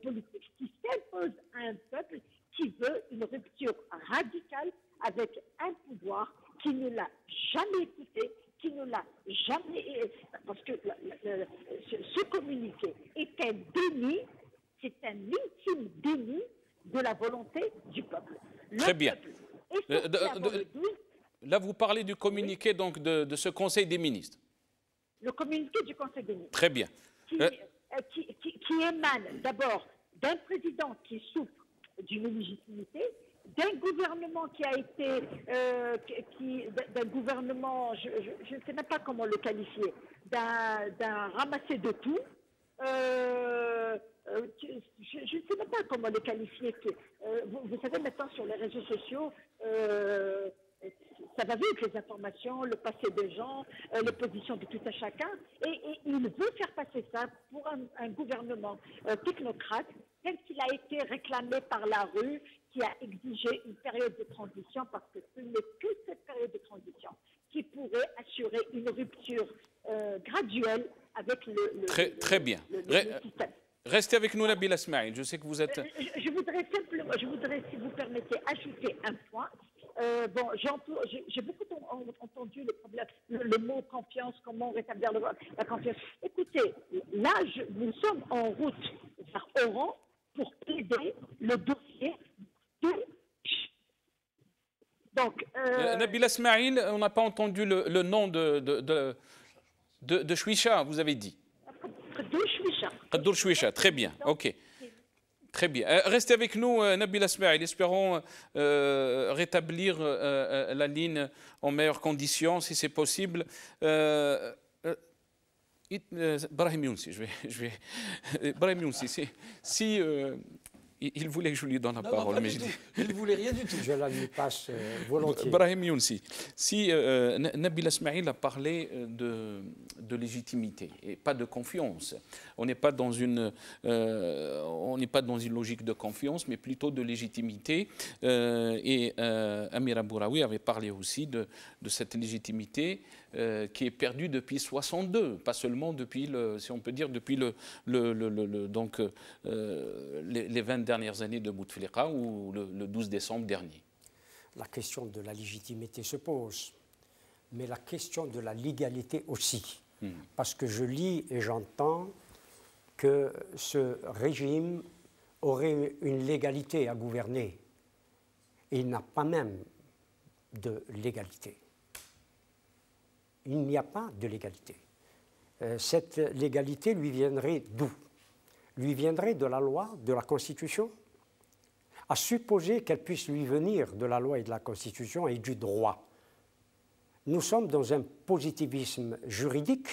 politique qui s'impose à un peuple qui veut une rupture radicale avec un pouvoir qui ne l'a jamais écouté, qui ne l'a jamais... Parce que ce communiqué est un déni, c'est un ultime déni de la volonté du peuple. Très bien. Là, vous parlez du communiqué, oui, donc de ce Conseil des ministres. Le communiqué du Conseil des ministres. Très bien. Qui émane d'abord d'un président qui souffre d'une illégitimité, d'un gouvernement qui a été, d'un gouvernement, je ne sais même pas comment le qualifier, d'un ramassé de tout. Je ne sais même pas comment le qualifier. Vous savez, maintenant sur les réseaux sociaux, ça va vite, les informations, le passé des gens, les positions de tout un chacun. Et il veut faire passer ça pour un gouvernement technocrate, tel qu'il a été réclamé par la rue, qui a exigé une période de transition, parce que ce n'est que cette période de transition qui pourrait assurer une rupture graduelle avec le Très bien. système. Restez avec nous, Nabila Smaïl. Je sais que vous êtes... Je voudrais simplement, si vous permettez, ajouter un point. Bon, j'ai beaucoup entendu le mot confiance, comment rétablir la confiance. Écoutez, là, nous sommes en route vers Oran pour plaider le dossier de... Donc, Nabila Smaïl, on n'a pas entendu le nom de Chouicha, vous avez dit. Qadour Chouicha, très bien, ok. Très bien. Restez avec nous, Nabila Smaïl. Espérons rétablir la ligne en meilleures conditions, si c'est possible. Brahim Younsi, Brahim Younsi, si il voulait que je lui donne la parole, mais il ne voulait rien du tout. Je la lui passe volontiers. Brahim Younsi, si Nabila Smaïl a parlé de légitimité et pas de confiance. On n'est pas dans une logique de confiance, mais plutôt de légitimité. Et Amira Bouraoui avait parlé aussi de cette légitimité qui est perdue depuis 62, pas seulement depuis si on peut dire depuis les 20 dernières années de Bouteflika ou le 12 décembre dernier. La question de la légitimité se pose, mais la question de la légalité aussi. Parce que je lis et j'entends que ce régime aurait une légalité à gouverner. Et il n'a pas même de légalité. Il n'y a pas de légalité. Cette légalité lui viendrait d'où? Lui viendrait de la loi, de la Constitution? À supposer qu'elle puisse lui venir de la loi et de la Constitution et du droit. Nous sommes dans un positivisme juridique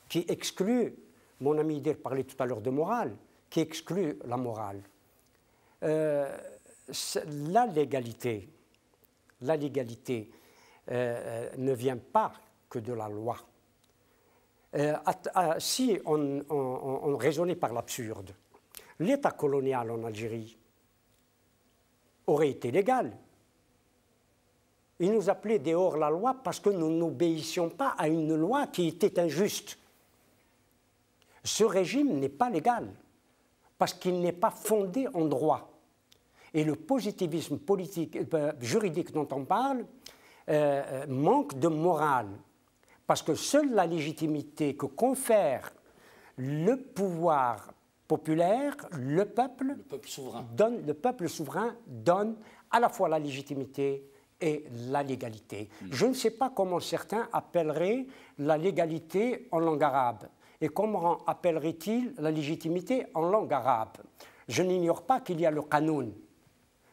qui exclut, mon ami Ider parlait tout à l'heure de morale, qui exclut la morale. La légalité ne vient pas que de la loi. Si on raisonnait par l'absurde, l'État colonial en Algérie aurait été légal. Il nous appelait des hors-la-loi parce que nous n'obéissions pas à une loi qui était injuste. Ce régime n'est pas légal parce qu'il n'est pas fondé en droit. Et le positivisme juridique dont on parle manque de morale parce que seule la légitimité que confère le pouvoir populaire, le peuple souverain donne à la fois la légitimité et la légalité. Je ne sais pas comment certains appelleraient la légalité en langue arabe et comment appelleraient-ils la légitimité en langue arabe. Je n'ignore pas qu'il y a le qanoun,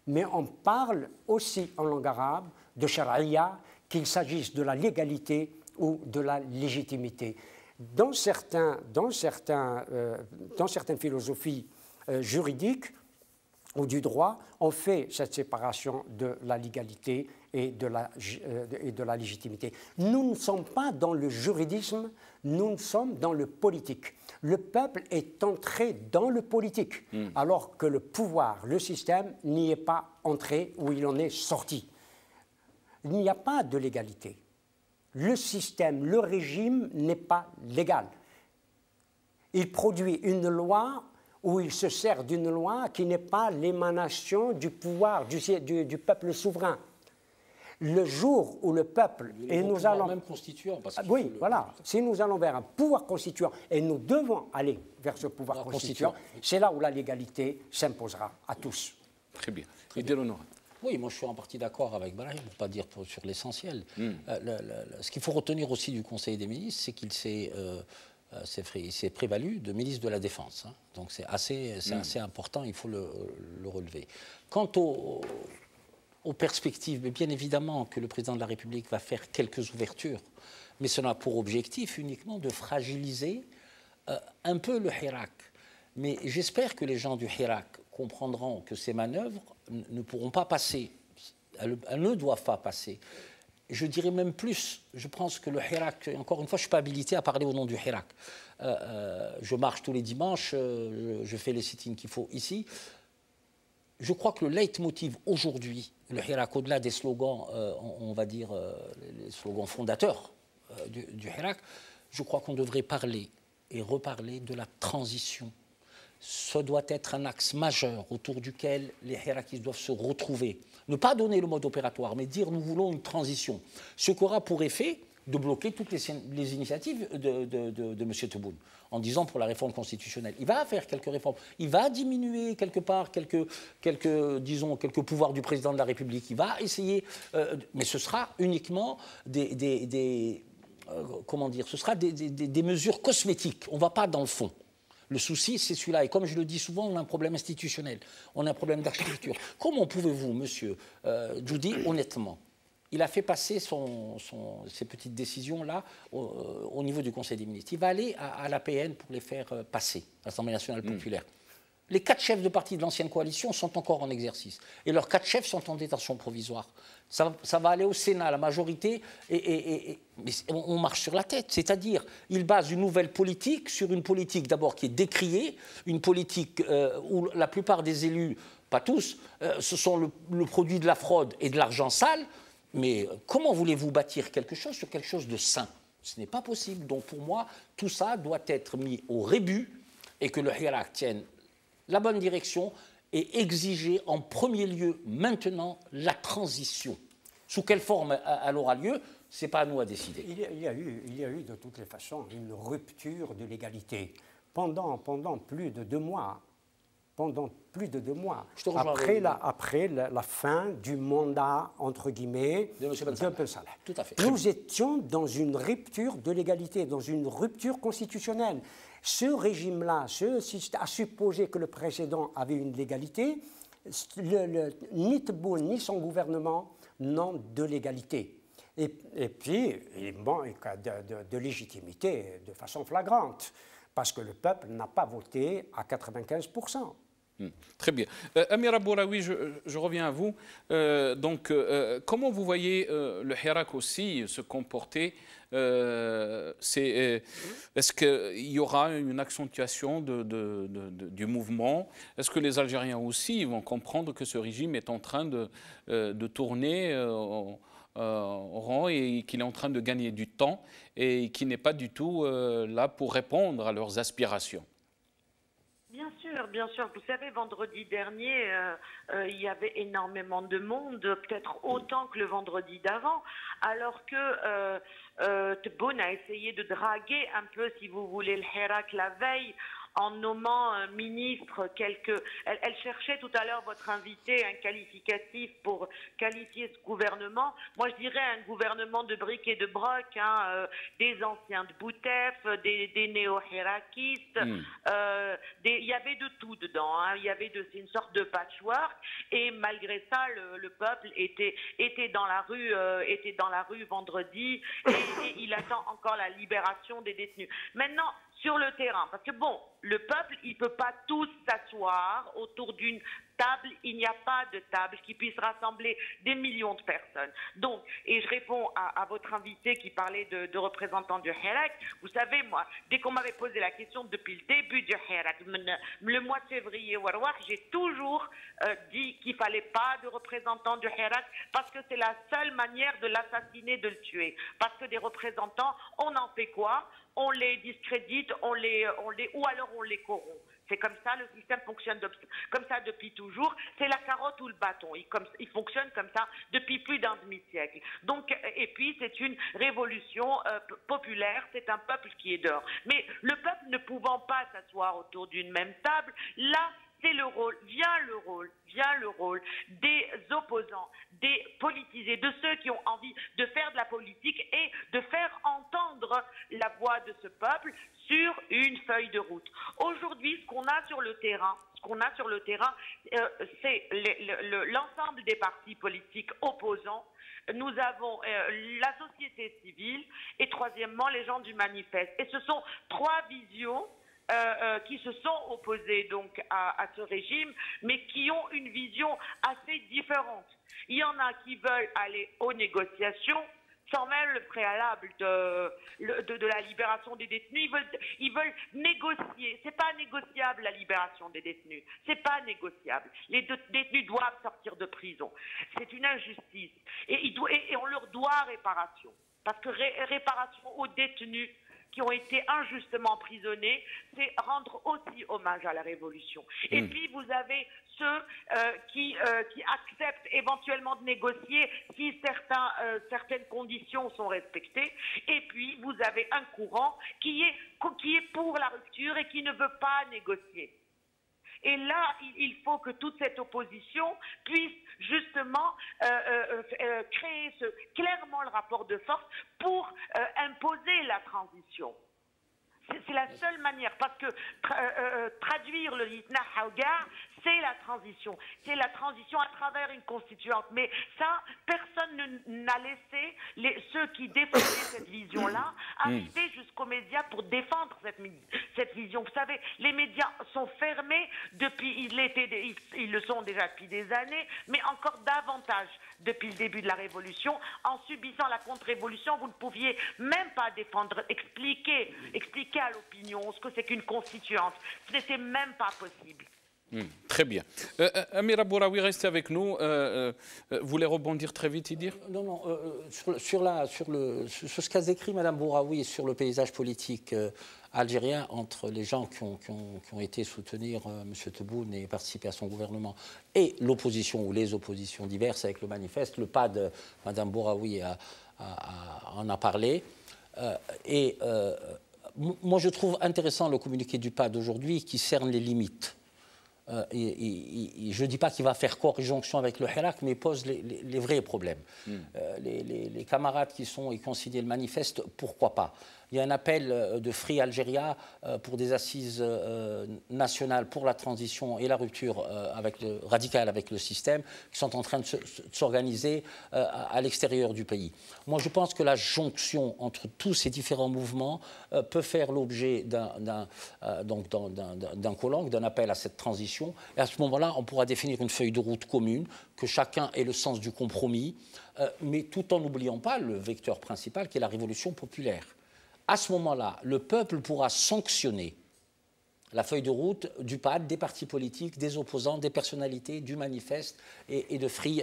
mais on parle aussi en langue arabe de shari'a, qu'il s'agisse de la légalité ou de la légitimité. Dans certaines philosophies juridiques ou du droit, on fait cette séparation de la légalité et de la légitimité. Nous ne sommes pas dans le juridisme, nous sommes dans le politique. Le peuple est entré dans le politique, alors que le pouvoir, le système, n'y est pas entré ou il en est sorti. Il n'y a pas de légalité. Le système, le régime n'est pas légal. Il produit une loi où il se sert d'une loi qui n'est pas l'émanation du pouvoir du peuple souverain. Le jour où le peuple... Et nous allons même constituant. Parce oui, voilà. Si nous allons vers un pouvoir constituant, et nous devons aller vers ce pouvoir constituant, c'est là où la légalité s'imposera à tous. Très bien. Et dès l'honneur. Oui, moi je suis en partie d'accord avec Brahim, pour ne pas dire sur l'essentiel. Ce qu'il faut retenir aussi du Conseil des ministres, c'est qu'il s'est prévalu de ministre de la Défense. Hein. Donc c'est assez important, il faut le relever. Quant aux perspectives, mais bien évidemment que le président de la République va faire quelques ouvertures, mais cela a pour objectif uniquement de fragiliser un peu le Hirak. Mais j'espère que les gens du Hirak comprendront que ces manœuvres ne pourront pas passer, elles ne doivent pas passer. je dirais même plus, je pense que le Hirak, encore une fois, je ne suis pas habilité à parler au nom du Hirak. Je marche tous les dimanches, je fais les sit-ins qu'il faut ici. Je crois que le leitmotiv aujourd'hui, le Hirak, au-delà des slogans, on va dire, les slogans fondateurs du Hirak, je crois qu'on devrait parler et reparler de la transition. Ce doit être un axe majeur autour duquel les Hirakis doivent se retrouver. Ne pas donner le mode opératoire, mais dire nous voulons une transition. Ce qui aura pour effet de bloquer toutes les initiatives de M. Tebboune, en disant pour la réforme constitutionnelle. Il va faire quelques réformes, il va diminuer quelque part quelques pouvoirs du président de la République, il va essayer, mais ce sera uniquement comment dire, ce sera des mesures cosmétiques, on ne va pas dans le fond. Le souci, c'est celui-là. Et comme je le dis souvent, on a un problème institutionnel, on a un problème d'architecture. Comment pouvez-vous, monsieur Djoudi, honnêtement, il a fait passer ces petites décisions-là au niveau du Conseil des ministres. Il va aller à l'APN pour les faire passer, l'Assemblée nationale populaire. Les 4 chefs de parti de l'ancienne coalition sont encore en exercice. Et leurs 4 chefs sont en détention provisoire. Ça va aller au Sénat, la majorité, mais on marche sur la tête. C'est-à-dire, il base une nouvelle politique sur une politique d'abord qui est décriée, une politique où la plupart des élus, pas tous, ce sont le produit de la fraude et de l'argent sale. Mais comment voulez-vous bâtir quelque chose sur quelque chose de sain? Ce n'est pas possible. Donc pour moi, tout ça doit être mis au rébut et que le Hirak tienne la bonne direction et exiger en premier lieu maintenant la transition. Sous quelle forme elle aura lieu, ce n'est pas à nous à décider. Il y a eu de toutes les façons une rupture de l'égalité pendant plus de 2 mois. Pendant plus de 2 mois, après la fin du mandat, entre guillemets, de M. Ben Saleh. Tout à fait. Nous étions dans une rupture de l'égalité, dans une rupture constitutionnelle. Ce régime-là, à supposer que le précédent avait une légalité, ni Tebboune ni son gouvernement n'ont de l'égalité. Et puis, il manque de légitimité de façon flagrante, parce que le peuple n'a pas voté à 95%. Très bien. Amira Bouraoui, je reviens à vous. Comment vous voyez le Hirak aussi se comporter? Est-ce qu'il y aura une accentuation du mouvement? Est-ce que les Algériens aussi vont comprendre que ce régime est en train de tourner au rang et qu'il est en train de gagner du temps et qu'il n'est pas du tout là pour répondre à leurs aspirations? Bien sûr, bien sûr. Vous savez, vendredi dernier, il y avait énormément de monde, peut-être autant que le vendredi d'avant, alors que Tebboune a essayé de draguer un peu, si vous voulez, le Hirak la veille, en nommant un ministre Elle cherchait tout à l'heure, votre invité, un qualificatif pour qualifier ce gouvernement. Moi, je dirais un gouvernement de briques et de broc, des anciens de Boutef, des néo-hirakistes. Il y avait de tout dedans. C'est une sorte de patchwork. Et malgré ça, le peuple était dans la rue vendredi et il attend encore la libération des détenus. Maintenant, sur le terrain, parce que bon, le peuple, il ne peut pas tous s'asseoir autour d'une table, il n'y a pas de table qui puisse rassembler des millions de personnes. Donc, et je réponds à votre invité qui parlait de représentants du Hirak. Vous savez, moi, dès qu'on m'avait posé la question depuis le début du Hirak, le mois de février, j'ai toujours dit qu'il ne fallait pas de représentants du Hirak parce que c'est la seule manière de l'assassiner, de le tuer. Parce que des représentants, on en fait quoi? On les discrédite, ou alors on les corrompt. C'est comme ça, le système fonctionne comme ça depuis toujours. C'est la carotte ou le bâton. Il fonctionne comme ça depuis plus d'un demi-siècle. Donc, et puis, c'est une révolution populaire. C'est un peuple qui est dehors. Mais le peuple ne pouvant pas s'asseoir autour d'une même table, là, c'est vient le rôle des opposants, des politisés, de ceux qui ont envie de faire de la politique et de faire entendre la voix de ce peuple sur une feuille de route. Aujourd'hui, ce qu'on a sur le terrain, c'est l'ensemble des partis politiques opposants. Nous avons la société civile et troisièmement les gens du manifeste. Et ce sont 3 visions qui se sont opposés donc à ce régime, mais qui ont une vision assez différente. Il y en a qui veulent aller aux négociations sans même le préalable de la libération des détenus. Ils veulent négocier. C'est pas négociable la libération des détenus. C'est pas négociable. Les détenus doivent sortir de prison. C'est une injustice. Et on leur doit réparation. Parce que réparation aux détenus qui ont été injustement emprisonnés, c'est rendre aussi hommage à la Révolution. Et puis vous avez ceux qui acceptent éventuellement de négocier si certaines conditions sont respectées. Et puis vous avez un courant qui est pour la rupture et qui ne veut pas négocier. Et là, il faut que toute cette opposition puisse justement créer clairement le rapport de force pour imposer la transition. C'est la seule manière, parce que traduire le Yitna Hawgar, c'est la transition. C'est la transition à travers une constituante. Mais ça, personne n'a laissé ceux qui défendaient cette vision-là arriver jusqu'aux médias pour défendre cette vision. Vous savez, les médias sont fermés depuis, ils le sont déjà depuis des années, mais encore davantage depuis le début de la Révolution. En subissant la contre-révolution, vous ne pouviez même pas défendre, expliquer à l'opinion ce que c'est qu'une constituante. Ce n'était même pas possible. Très bien. Amira Bouraoui, restez avec nous. Vous voulez rebondir très vite et dire? Non, sur ce qu'a décrit Mme Bouraoui sur le paysage politique algérien entre les gens qui ont été soutenir M. Tebboune et participer à son gouvernement et l'opposition ou les oppositions diverses avec le manifeste, le pas de Mme Bouraoui en a parlé. Moi, je trouve intéressant le communiqué du PAD d'aujourd'hui qui cerne les limites. Je ne dis pas qu'il va faire corps-jonction avec le Hirak, mais il pose les vrais problèmes. Les camarades qui ont signé le manifeste, pourquoi pas? Il y a un appel de Free Algéria pour des assises nationales pour la transition et la rupture radicale avec le système qui sont en train de s'organiser à l'extérieur du pays. Moi, je pense que la jonction entre tous ces différents mouvements peut faire l'objet d'un colloque, d'un appel à cette transition. Et à ce moment-là, on pourra définir une feuille de route commune, que chacun ait le sens du compromis, mais tout en n'oubliant pas le vecteur principal qui est la révolution populaire. À ce moment-là, le peuple pourra sanctionner la feuille de route du PAD, des partis politiques, des opposants, des personnalités, du manifeste et de Free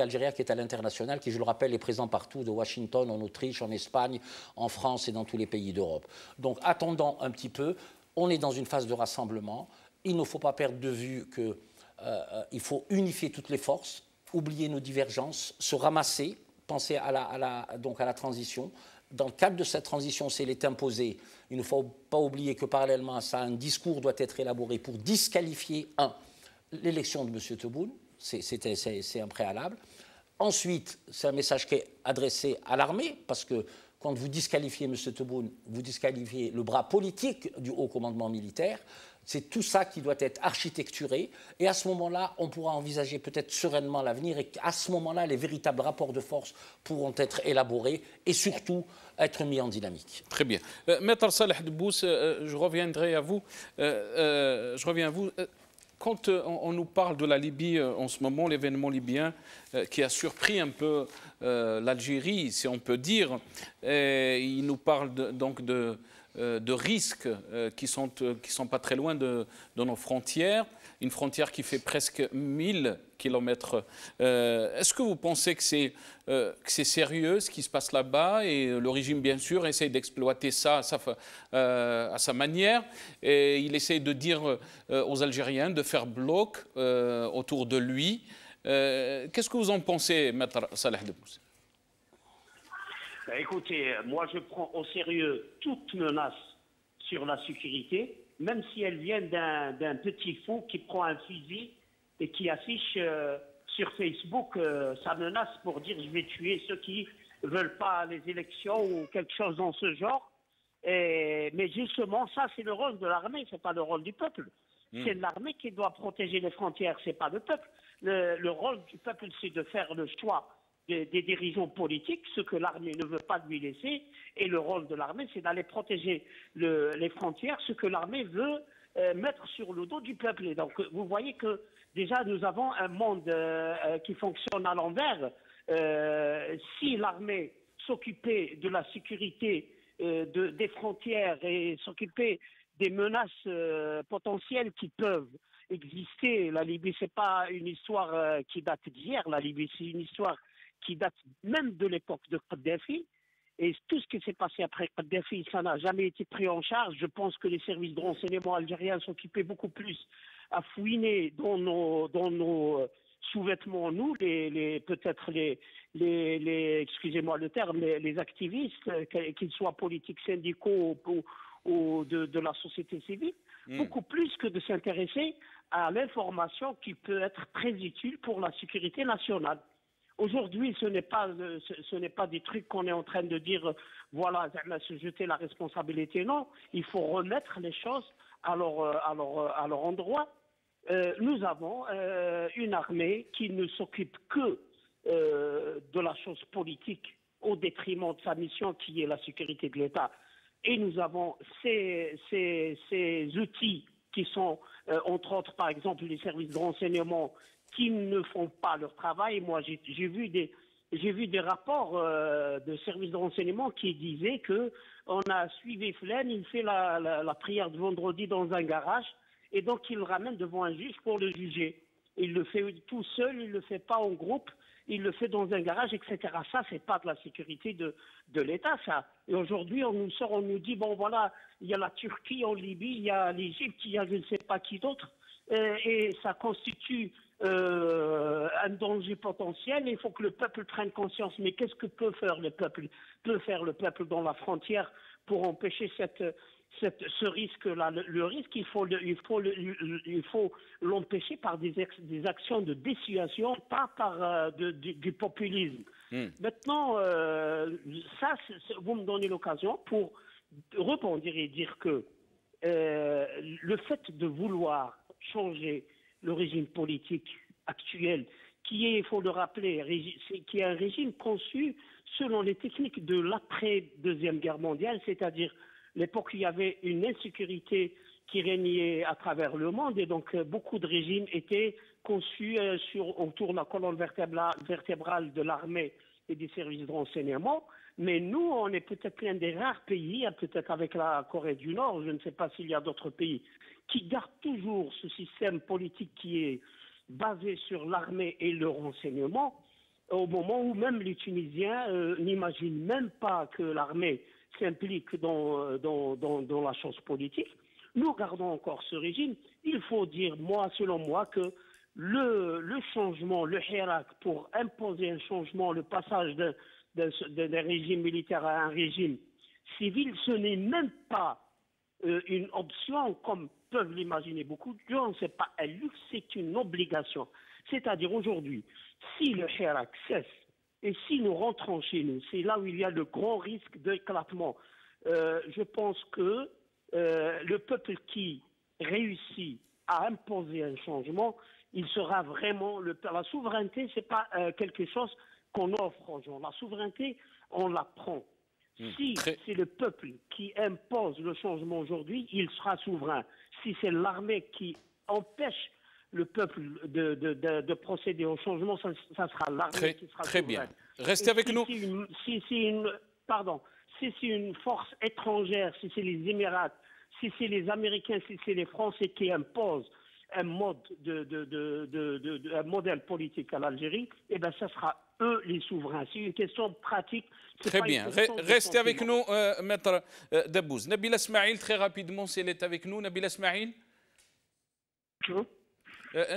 Algéria qui est à l'international, qui, je le rappelle, est présent partout, de Washington, en Autriche, en Espagne, en France et dans tous les pays d'Europe. Donc attendons un petit peu, on est dans une phase de rassemblement, il ne faut pas perdre de vue qu'il faut unifier toutes les forces, oublier nos divergences, se ramasser, penser à la transition. Dans le cadre de cette transition, si elle est imposée, il ne faut pas oublier que parallèlement à ça, un discours doit être élaboré pour disqualifier, l'élection de M. Tebboune, c'est un préalable. Ensuite, c'est un message qui est adressé à l'armée, parce que quand vous disqualifiez M. Tebboune, vous disqualifiez le bras politique du haut commandement militaire. C'est tout ça qui doit être architecturé. Et à ce moment-là, on pourra envisager peut-être sereinement l'avenir. Et à ce moment-là, les véritables rapports de force pourront être élaborés et surtout être mis en dynamique. Très bien. Maître Saleh Debbous, je reviendrai à vous. Quand on nous parle de la Libye en ce moment, l'événement libyen qui a surpris un peu l'Algérie, si on peut dire, il nous parle donc de risques qui sont pas très loin de nos frontières, une frontière qui fait presque 1000 kilomètres. Est-ce que vous pensez que c'est sérieux ce qui se passe là-bas et le régime, bien sûr, essaye d'exploiter ça à sa manière et il essaye de dire aux Algériens de faire bloc autour de lui. Qu'est-ce que vous en pensez, Maître Saleh Debbous? Écoutez, moi je prends au sérieux toute menace sur la sécurité, même si elle vient d'un petit fou qui prend un fusil et qui affiche sur Facebook sa menace pour dire je vais tuer ceux qui ne veulent pas les élections ou quelque chose dans ce genre. Mais justement, ça c'est le rôle de l'armée, c'est pas le rôle du peuple. C'est l'armée qui doit protéger les frontières, c'est pas le peuple. Le rôle du peuple, c'est de faire le choix des dirigeants politiques, ce que l'armée ne veut pas lui laisser. Et le rôle de l'armée, c'est d'aller protéger les frontières, ce que l'armée veut mettre sur le dos du peuple. Et donc, vous voyez que déjà, nous avons un monde qui fonctionne à l'envers. Si l'armée s'occupait de la sécurité des frontières et s'occuper des menaces potentielles qui peuvent exister. La Libye, c'est pas une histoire qui date d'hier. La Libye, c'est une histoire qui date même de l'époque de Kadhafi. Et tout ce qui s'est passé après Kadhafi, ça n'a jamais été pris en charge. Je pense que les services de renseignement algériens s'occupaient beaucoup plus à fouiner dans nos sous-vêtements, nous, peut-être excusez-moi le terme, les activistes, qu'ils soient politiques, syndicaux ou de la société civile, beaucoup plus que de s'intéresser à l'information qui peut être très utile pour la sécurité nationale. Aujourd'hui, ce n'est pas des trucs qu'on est en train de dire, voilà, se jeter la responsabilité. Non, il faut remettre les choses à leur endroit. Nous avons une armée qui ne s'occupe que de la chose politique au détriment de sa mission qui est la sécurité de l'État. Et nous avons ces outils qui sont, entre autres, par exemple, les services de renseignement qui ne font pas leur travail. Moi, j'ai vu des rapports de services de renseignement qui disaient que on a suivi Flaine, il fait la prière de vendredi dans un garage et donc il le ramène devant un juge pour le juger. Il le fait tout seul, il le fait pas en groupe, il le fait dans un garage, etc. Ça, c'est pas de la sécurité de l'État, ça. Et aujourd'hui, on nous dit, bon voilà, il y a la Turquie en Libye, il y a l'Égypte, il y a je ne sais pas qui d'autre, et ça constitue un danger potentiel. Il faut que le peuple prenne conscience. Mais qu'est-ce que peut faire le peuple? Peut faire le peuple dans la frontière pour empêcher ce risque-là? Le risque, il faut l'empêcher par des actions de dissuasion, pas par du populisme. Maintenant, vous me donnez l'occasion pour rebondir et dire que le fait de vouloir changer le régime politique actuel, qui est, il faut le rappeler, qui est un régime conçu selon les techniques de l'après-Deuxième Guerre mondiale, c'est-à-dire l'époque où il y avait une insécurité qui régnait à travers le monde, et donc beaucoup de régimes étaient conçus autour de la colonne vertébrale de l'armée et des services de renseignement. Mais nous, on est peut-être l'un des rares pays, peut-être avec la Corée du Nord, je ne sais pas s'il y a d'autres pays, qui gardent toujours ce système politique qui est basé sur l'armée et le renseignement, au moment où même les Tunisiens n'imaginent même pas que l'armée s'implique dans la chose politique. Nous gardons encore ce régime. Il faut dire, selon moi, que le changement, le hirak, pour imposer un changement, le passage d'un régime militaire à un régime civil, ce n'est même pas une option comme peuvent l'imaginer beaucoup de gens. C'est pas un luxe, c'est une obligation. C'est-à-dire aujourd'hui, si le hirak cesse et si nous rentrons chez nous, c'est là où il y a le grand risque d'éclatement. Je pense que le peuple qui réussit à imposer un changement, il sera vraiment la souveraineté, c'est pas quelque chose qu'on offre aux gens. La souveraineté, on la prend. Si c'est le peuple qui impose le changement aujourd'hui, il sera souverain. Si c'est l'armée qui empêche le peuple de procéder au changement, ça sera l'armée qui sera souveraine. Très bien. Restez avec nous. Si c'est une force étrangère, si c'est les Émirats, si c'est les Américains, si c'est les Français qui imposent un modèle politique à l'Algérie, eh bien, ça sera eux les souverains. C'est une question pratique. Très bien. Restez avec nous, Maître Dabbouz. Nabila Smaïl, très rapidement, si elle est avec nous. Nabila Smaïl.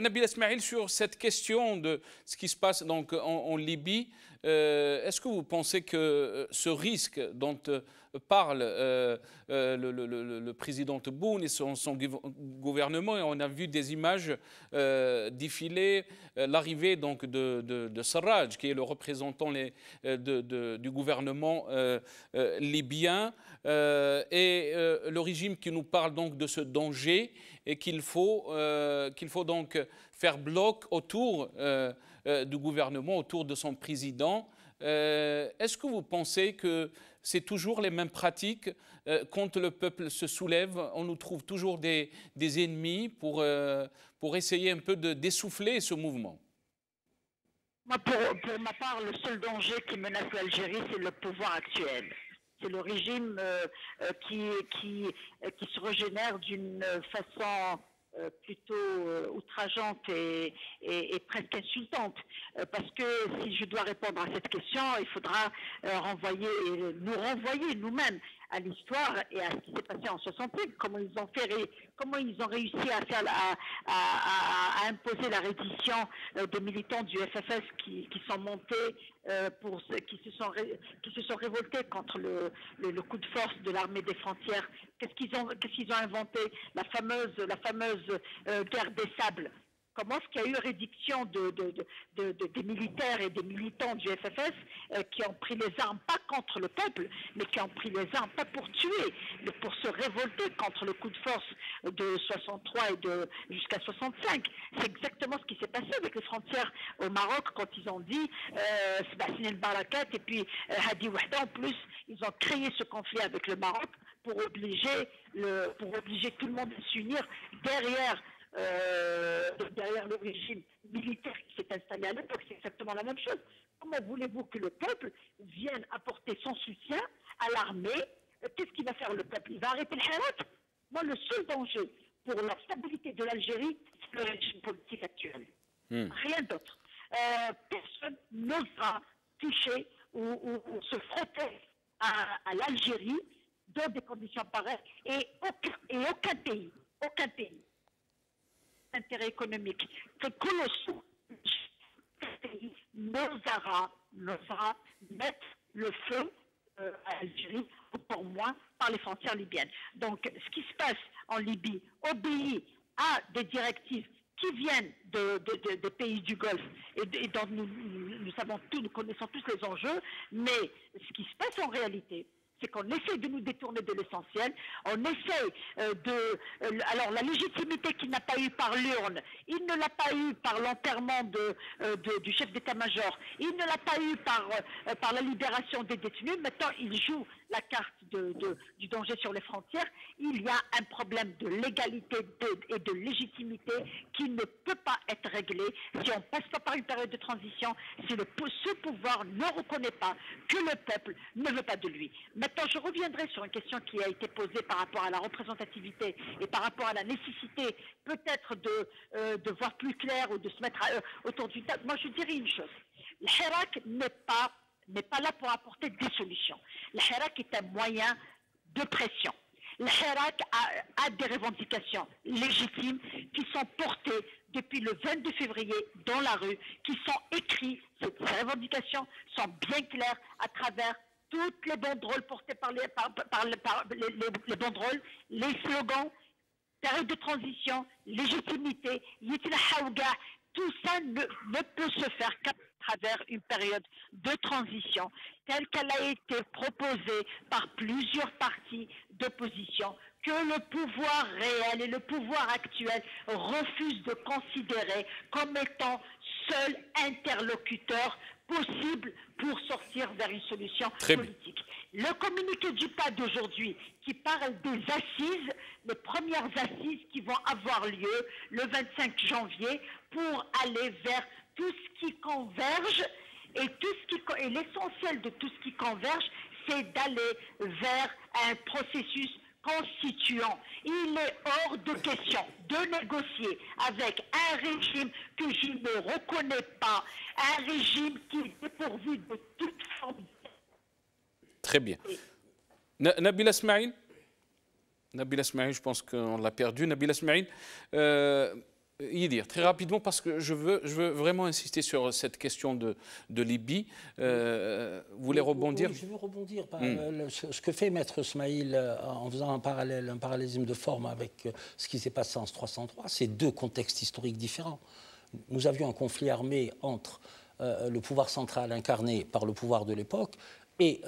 Nabila Smaïl, sur cette question de ce qui se passe donc en Libye, est-ce que vous pensez que ce risque dont parle le président Tebboune et son gouvernement, et on a vu des images défiler, l'arrivée donc de Sarraj, qui est le représentant du gouvernement libyen, et le régime qui nous parle donc de ce danger et qu'il faut donc faire bloc autour du gouvernement, autour de son président, Est-ce que vous pensez que c'est toujours les mêmes pratiques? Quand le peuple se soulève, on nous trouve toujours des ennemis pour essayer un peu de d'essouffler ce mouvement. Moi, pour ma part, le seul danger qui menace l'Algérie, c'est le pouvoir actuel. C'est le régime qui se régénère d'une façon plutôt outrageante et presque insultante. Parce que si je dois répondre à cette question, il faudra nous renvoyer nous-mêmes à l'histoire et à ce qui s'est passé en 68, comment ils ont réussi à imposer la reddition des militants du FFS qui sont montés qui se sont révoltés contre le coup de force de l'armée des frontières. Qu'est-ce qu'ils ont inventé? La fameuse guerre des sables. Comment est-ce qu'il y a eu réduction des militaires et des militants du FFS qui ont pris les armes, pas contre le peuple, mais qui ont pris les armes, pas pour tuer, mais pour se révolter contre le coup de force de 63 et jusqu'à 65. C'est exactement ce qui s'est passé avec les frontières au Maroc quand ils ont dit Sine el Barakat et puis Hadi Wahda. En plus, ils ont créé ce conflit avec le Maroc pour obliger tout le monde à s'unir derrière le régime militaire qui s'est installé à l'époque. C'est exactement la même chose. Comment voulez-vous que le peuple vienne apporter son soutien à l'armée? Qu'est-ce qu'il va faire le peuple? Il va arrêter le Hirak? Moi, le seul danger pour la stabilité de l'Algérie, c'est le régime politique actuel. Rien d'autre. Personne n'osera toucher ou se frotter à l'Algérie dans des conditions pareilles et aucun pays intérêt économique très colossaux n'osera mettre le feu à l'Algérie, pour moi, par les frontières libyennes. Donc, ce qui se passe en Libye obéit à des directives qui viennent des pays du Golfe et dont nous connaissons tous les enjeux, mais ce qui se passe en réalité, c'est qu'on essaie de nous détourner de l'essentiel, on essaie alors la légitimité qu'il n'a pas eue par l'urne, il ne l'a pas eue par l'enterrement du chef d'état-major, il ne l'a pas eue par la libération des détenus. Maintenant, il joue la carte du danger sur les frontières. Il y a un problème de légalité et de légitimité qui ne peut pas être réglé si on ne passe pas par une période de transition, si ce pouvoir ne reconnaît pas que le peuple ne veut pas de lui. Maintenant, je reviendrai sur une question qui a été posée par rapport à la représentativité et par rapport à la nécessité peut-être de voir plus clair ou de se mettre autour d'une table. Moi, je dirais une chose. Le Hirak n'est pas là pour apporter des solutions. Le Hirak est un moyen de pression. Le Hirak a des revendications légitimes qui sont portées depuis le 22 février dans la rue, qui sont écrites. Ces revendications sont bien claires à travers toutes les banderoles portées par les banderoles, les slogans, période de transition, légitimité, Yitla Haouga. Tout ça ne peut se faire qu'à travers une période de transition telle qu'elle a été proposée par plusieurs partis d'opposition, que le pouvoir réel et le pouvoir actuel refusent de considérer comme étant seul interlocuteur possible pour sortir vers une solution politique. Le communiqué du PAD d'aujourd'hui qui parle des assises, les premières assises qui vont avoir lieu le 25 janvier pour aller vers tout ce qui converge et l'essentiel de tout ce qui converge, c'est d'aller vers un processus constituant. Il est hors de question de négocier avec un régime que je ne reconnais pas, un régime qui est dépourvu de toute forme. Très bien. Nabila Smaïl, je pense qu'on l'a perdu. Nabila Smaïl, Yidir, très rapidement, parce que je veux vraiment insister sur cette question de Libye. Vous voulez rebondir? Oui, je veux rebondir. Ce que fait Maître Smaïl en faisant un parallélisme de forme avec ce qui s'est passé en 303, c'est deux contextes historiques différents. Nous avions un conflit armé entre le pouvoir central incarné par le pouvoir de l'époque et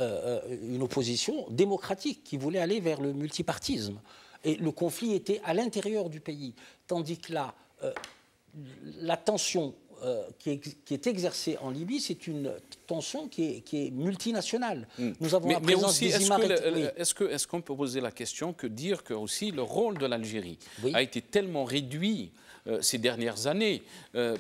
une opposition démocratique qui voulait aller vers le multipartisme. Et le conflit était à l'intérieur du pays, tandis que là, la tension qui est exercée en Libye, c'est une tension qui est multinationale. Nous avons mais aussi, est-ce qu'on peut poser la question que dire que aussi le rôle de l'Algérie a été tellement réduit ces dernières années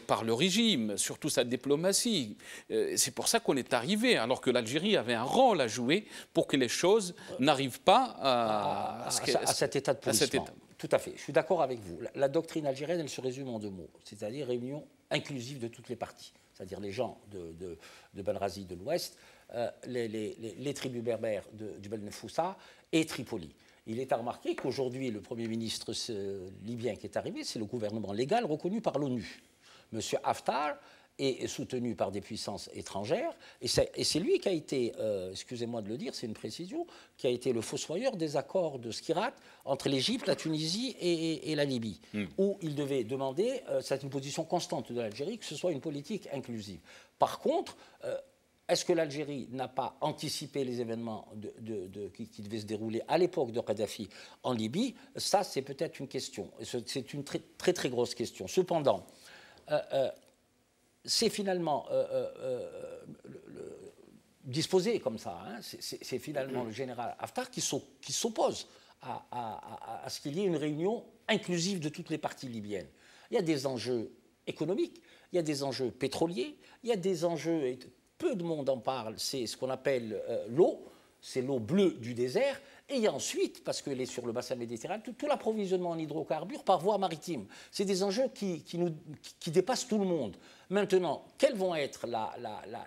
par le régime, surtout sa diplomatie. C'est pour ça qu'on est arrivé, alors que l'Algérie avait un rôle à jouer pour que les choses n'arrivent pas à cet état de pourrissement. Tout à fait, je suis d'accord avec vous. La doctrine algérienne, elle se résume en 2 mots, c'est-à-dire réunion inclusive de toutes les parties, c'est-à-dire les gens de Benghazi de l'Ouest, les tribus berbères du Bel Nefoussa et Tripoli. Il est à remarquer qu'aujourd'hui, le Premier ministre libyen qui est arrivé, c'est le gouvernement légal reconnu par l'ONU. M. Haftar est soutenu par des puissances étrangères, et c'est lui qui a été, excusez-moi de le dire, c'est une précision, qui a été le fossoyeur des accords de Skirat entre l'Égypte, la Tunisie et la Libye, où il devait demander, c'est une position constante de l'Algérie, que ce soit une politique inclusive. Par contre, est-ce que l'Algérie n'a pas anticipé les événements qui devaient se dérouler à l'époque de Kadhafi en Libye? Ça, c'est peut-être une question. C'est une très, très grosse question. Cependant, c'est finalement disposé comme ça. Hein, c'est finalement le général Haftar qui s'oppose à ce qu'il y ait une réunion inclusive de toutes les parties libyennes. Il y a des enjeux économiques, il y a des enjeux pétroliers, il y a des enjeux... Peu de monde en parle, c'est ce qu'on appelle l'eau, c'est l'eau bleue du désert, et il y a ensuite, parce qu'elle est sur le bassin méditerranéen, tout l'approvisionnement en hydrocarbures par voie maritime. C'est des enjeux qui dépassent tout le monde. Maintenant, quelles vont être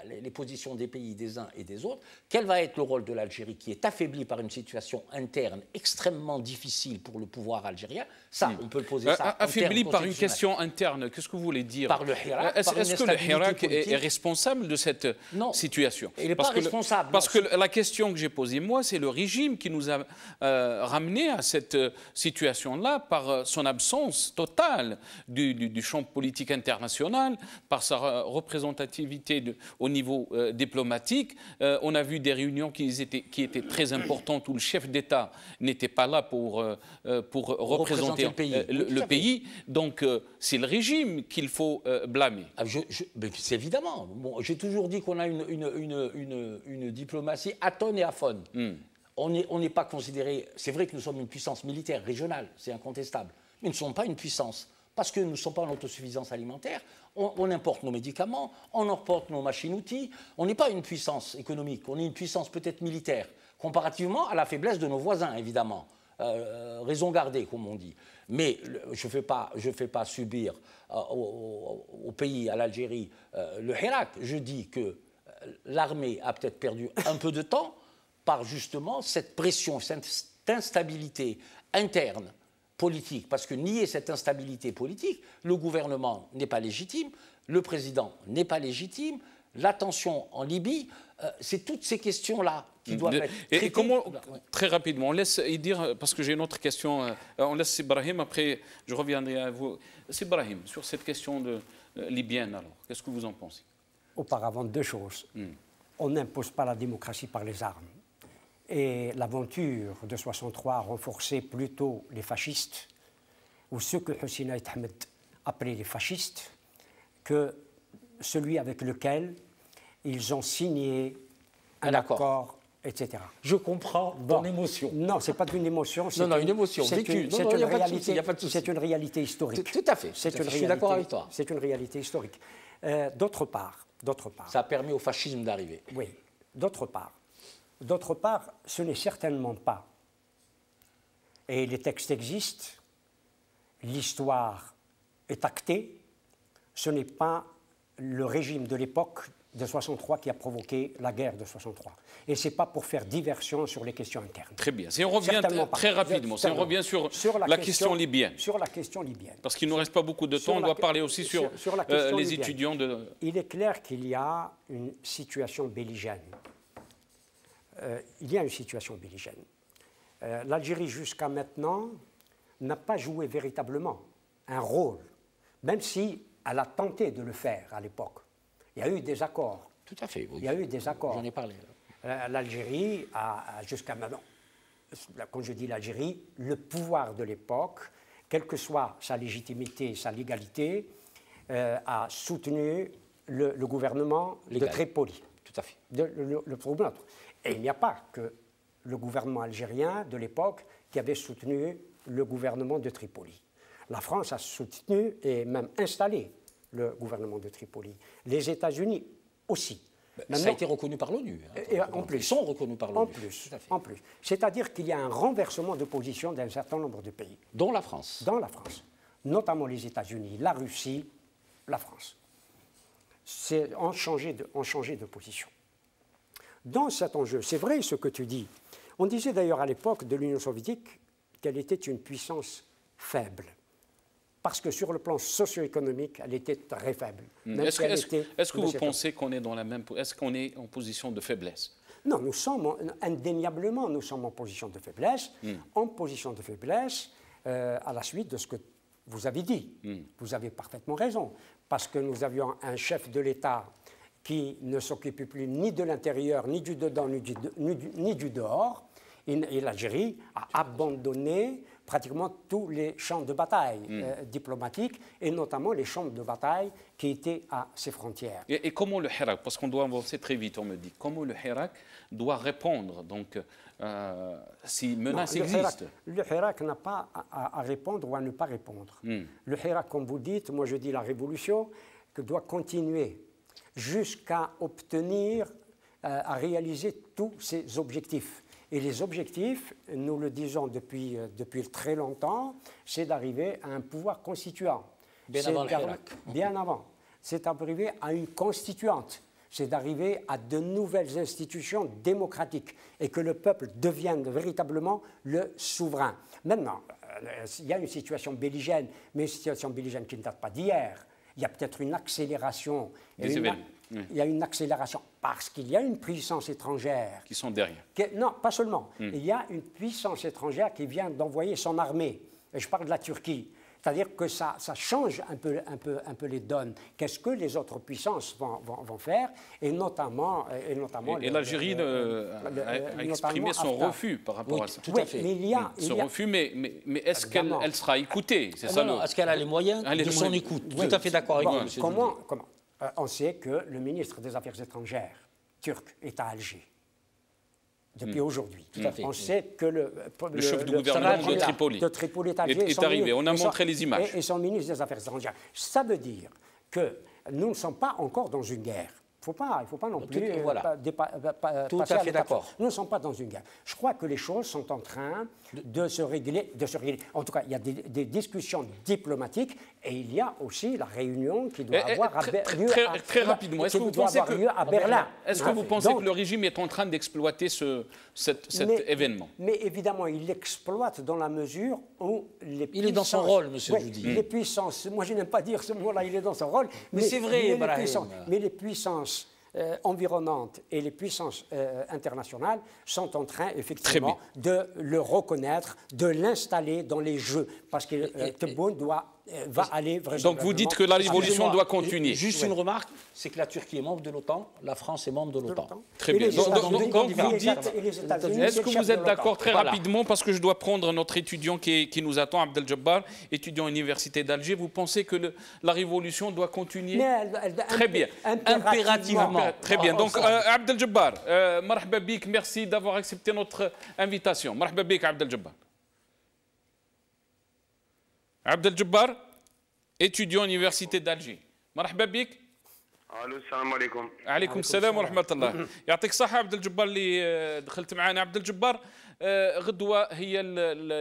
les positions des pays des uns et des autres? Quel va être le rôle de l'Algérie qui est affaiblie par une situation interne extrêmement difficile pour le pouvoir algérien? Ça, on peut le poser ça. Affaiblie par une question interne, qu'est-ce que vous voulez dire? Par le Hirak. Est-ce que le Hirak est responsable de cette situation? Il n'est pas responsable. Parce que la question que j'ai posée, moi, c'est le régime qui nous a ramenés à cette situation-là par son absence totale du champ politique international, par sa représentativité au niveau diplomatique. On a vu des réunions qui étaient très importantes où le chef d'État n'était pas là pour représenter le pays. Donc c'est le régime qu'il faut blâmer. C'est évidemment. Bon, j'ai toujours dit qu'on a une diplomatie atone et aphone. On n'est pas considéré... C'est vrai que nous sommes une puissance militaire régionale, c'est incontestable, mais nous ne sommes pas une puissance. Parce que nous ne sommes pas en autosuffisance alimentaire, on importe nos médicaments, on importe nos machines-outils, on n'est pas une puissance économique, on est une puissance peut-être militaire, comparativement à la faiblesse de nos voisins, évidemment. Raison gardée, comme on dit. Mais je ne fais pas subir au pays, à l'Algérie, le Hirak. Je dis que l'armée a peut-être perdu un peu de temps par justement cette pression, cette instabilité interne politique, parce que nier cette instabilité politique, le gouvernement n'est pas légitime, le président n'est pas légitime, la tension en Libye, c'est toutes ces questions-là qui doivent être traitées. Et comment, très rapidement, on laisse dire, parce que j'ai une autre question, on laisse Ibrahim, après je reviendrai à vous. Ibrahim, sur cette question libyenne, alors, qu'est-ce que vous en pensez? Auparavant, 2 choses. On n'impose pas la démocratie par les armes. Et l'aventure de 63 a renforcé plutôt les fascistes, ou ceux que Hussein Ait Ahmed appelait les fascistes, que celui avec lequel ils ont signé un accord, etc. Je comprends ton émotion. Non, ce n'est pas une émotion. Non, une émotion vécue. C'est une réalité historique. Tout à fait. Je suis d'accord avec toi. C'est une réalité historique. D'autre part... Ça a permis au fascisme d'arriver. Oui. D'autre part, ce n'est certainement pas, et les textes existent, l'histoire est actée, ce n'est pas le régime de l'époque de 63 qui a provoqué la guerre de 63. Et ce n'est pas pour faire diversion sur les questions internes. Très bien. Si on revient très rapidement, si on revient sur la question libyenne. Sur la question libyenne. Parce qu'il ne nous reste pas beaucoup de temps, on doit parler aussi sur les étudiants de... Il est clair qu'il y a une situation belligéenne. Il y a une situation belligéenne. L'Algérie, jusqu'à maintenant, n'a pas joué véritablement un rôle, même si elle a tenté de le faire à l'époque. Il y a eu des accords. Tout à fait. Oui. Il y a eu des accords. J'en ai parlé. L'Algérie a jusqu'à maintenant, quand je dis l'Algérie, le pouvoir de l'époque, quelle que soit sa légitimité, sa légalité, a soutenu le gouvernement de Tripoli. Tout à fait. Et il n'y a pas que le gouvernement algérien de l'époque qui avait soutenu le gouvernement de Tripoli. La France a soutenu et même installé le gouvernement de Tripoli. Les États-Unis aussi. Ça a été reconnu par l'ONU. En plus. Ils sont reconnus par l'ONU. En plus. C'est-à-dire qu'il y a un renversement de position d'un certain nombre de pays. Dont la France. Dans la France. Notamment les États-Unis, la Russie, la France. Ont changé de position. Dans cet enjeu, c'est vrai ce que tu dis. On disait d'ailleurs à l'époque de l'Union soviétique qu'elle était une puissance faible. Parce que sur le plan socio-économique, elle était très faible. Est-ce que vous pensez qu'on est dans la même... Est-ce qu'on est en position de faiblesse? Non, nous sommes, indéniablement, nous sommes en position de faiblesse. En position de faiblesse, à la suite de ce que vous avez dit. Vous avez parfaitement raison. Parce que nous avions un chef de l'État qui ne s'occupait plus ni de l'intérieur, ni du dedans, ni du dehors. Et l'Algérie a abandonné pratiquement tous les champs de bataille diplomatiques, et notamment les champs de bataille qui étaient à ses frontières. Et comment le Hirak, parce qu'on doit avancer très vite, on me dit, comment le Hirak doit répondre donc, si menace existe? Le Hirak n'a pas à répondre ou à ne pas répondre. Le Hirak, comme vous dites, moi je dis la révolution, que doit continuer jusqu'à obtenir, à réaliser tous ses objectifs. Et les objectifs, nous le disons depuis très longtemps, c'est d'arriver à un pouvoir constituant. Bien avant le Hirak. Bien avant. C'est d'arriver à une constituante. C'est d'arriver à de nouvelles institutions démocratiques et que le peuple devienne véritablement le souverain. Maintenant, il y a une situation belligène, mais une situation belligène qui ne date pas d'hier. Il y a peut-être une accélération. Il y a une accélération parce qu'il y a une puissance étrangère. Qui sont derrière. Non, pas seulement. Il y a une puissance étrangère qui vient d'envoyer son armée. Et je parle de la Turquie. C'est-à-dire que ça change un peu les donnes. Qu'est-ce que les autres puissances vont faire? Et notamment l'Algérie a exprimé son refus par rapport à ça. Tout à fait. Mais il y a son refus, mais est-ce qu'elle sera écoutée? C'est ça. Est-ce qu'elle a les moyens de son écoute? Tout à fait d'accord avec vous, monsieur. Comment on sait que le ministre des Affaires étrangères turc est à Alger depuis aujourd'hui. On sait que le chef du gouvernement de Tripoli est à Alger. Est arrivé. On a montré les images. Et son ministre des Affaires étrangères. Ça veut dire que nous ne sommes pas encore dans une guerre. Il ne faut pas non plus tout à fait d'accord. Nous ne sommes pas dans une guerre. Je crois que les choses sont en train de se régler. En tout cas, il y a des discussions diplomatiques et il y a aussi la réunion qui doit avoir lieu très rapidement. Est-ce que vous pensez à Berlin? Est-ce que vous pensez que le régime est en train d'exploiter cet événement? Mais évidemment, il l'exploite dans la mesure où les puissances... Il est dans son rôle, monsieur Joudi. Les puissances, moi je n'aime pas dire ce mot-là, il est dans son rôle. Mais c'est vrai, mais les puissances environnantes et les puissances internationales sont en train effectivement de le reconnaître, de l'installer dans les jeux, parce que Tebboune va aller vraiment... Donc vous dites que la révolution doit continuer. Juste une remarque, c'est que la Turquie est membre de l'OTAN, la France est membre de l'OTAN. Très bien. Donc vous dites, est-ce que vous êtes d'accord très rapidement, parce que je dois prendre notre étudiant qui nous attend, Abdel Jabbar, étudiant à l'Université d'Alger, vous pensez que la révolution doit continuer? Très bien. Impérativement. Très bien. Donc Abdel Jabbar, marhaba bik, merci d'avoir accepté notre invitation. Marhaba bik, Abdel Jabbar. Abdel Jabbar, étudiant à l'Université d'Alger. مرحبا بك. الو السلام عليكم. عليكم السلام ورحمة الله. يعطيك الصحة عبد الجبار اللي دخلت معنا. عبد الجبار، غدوة هي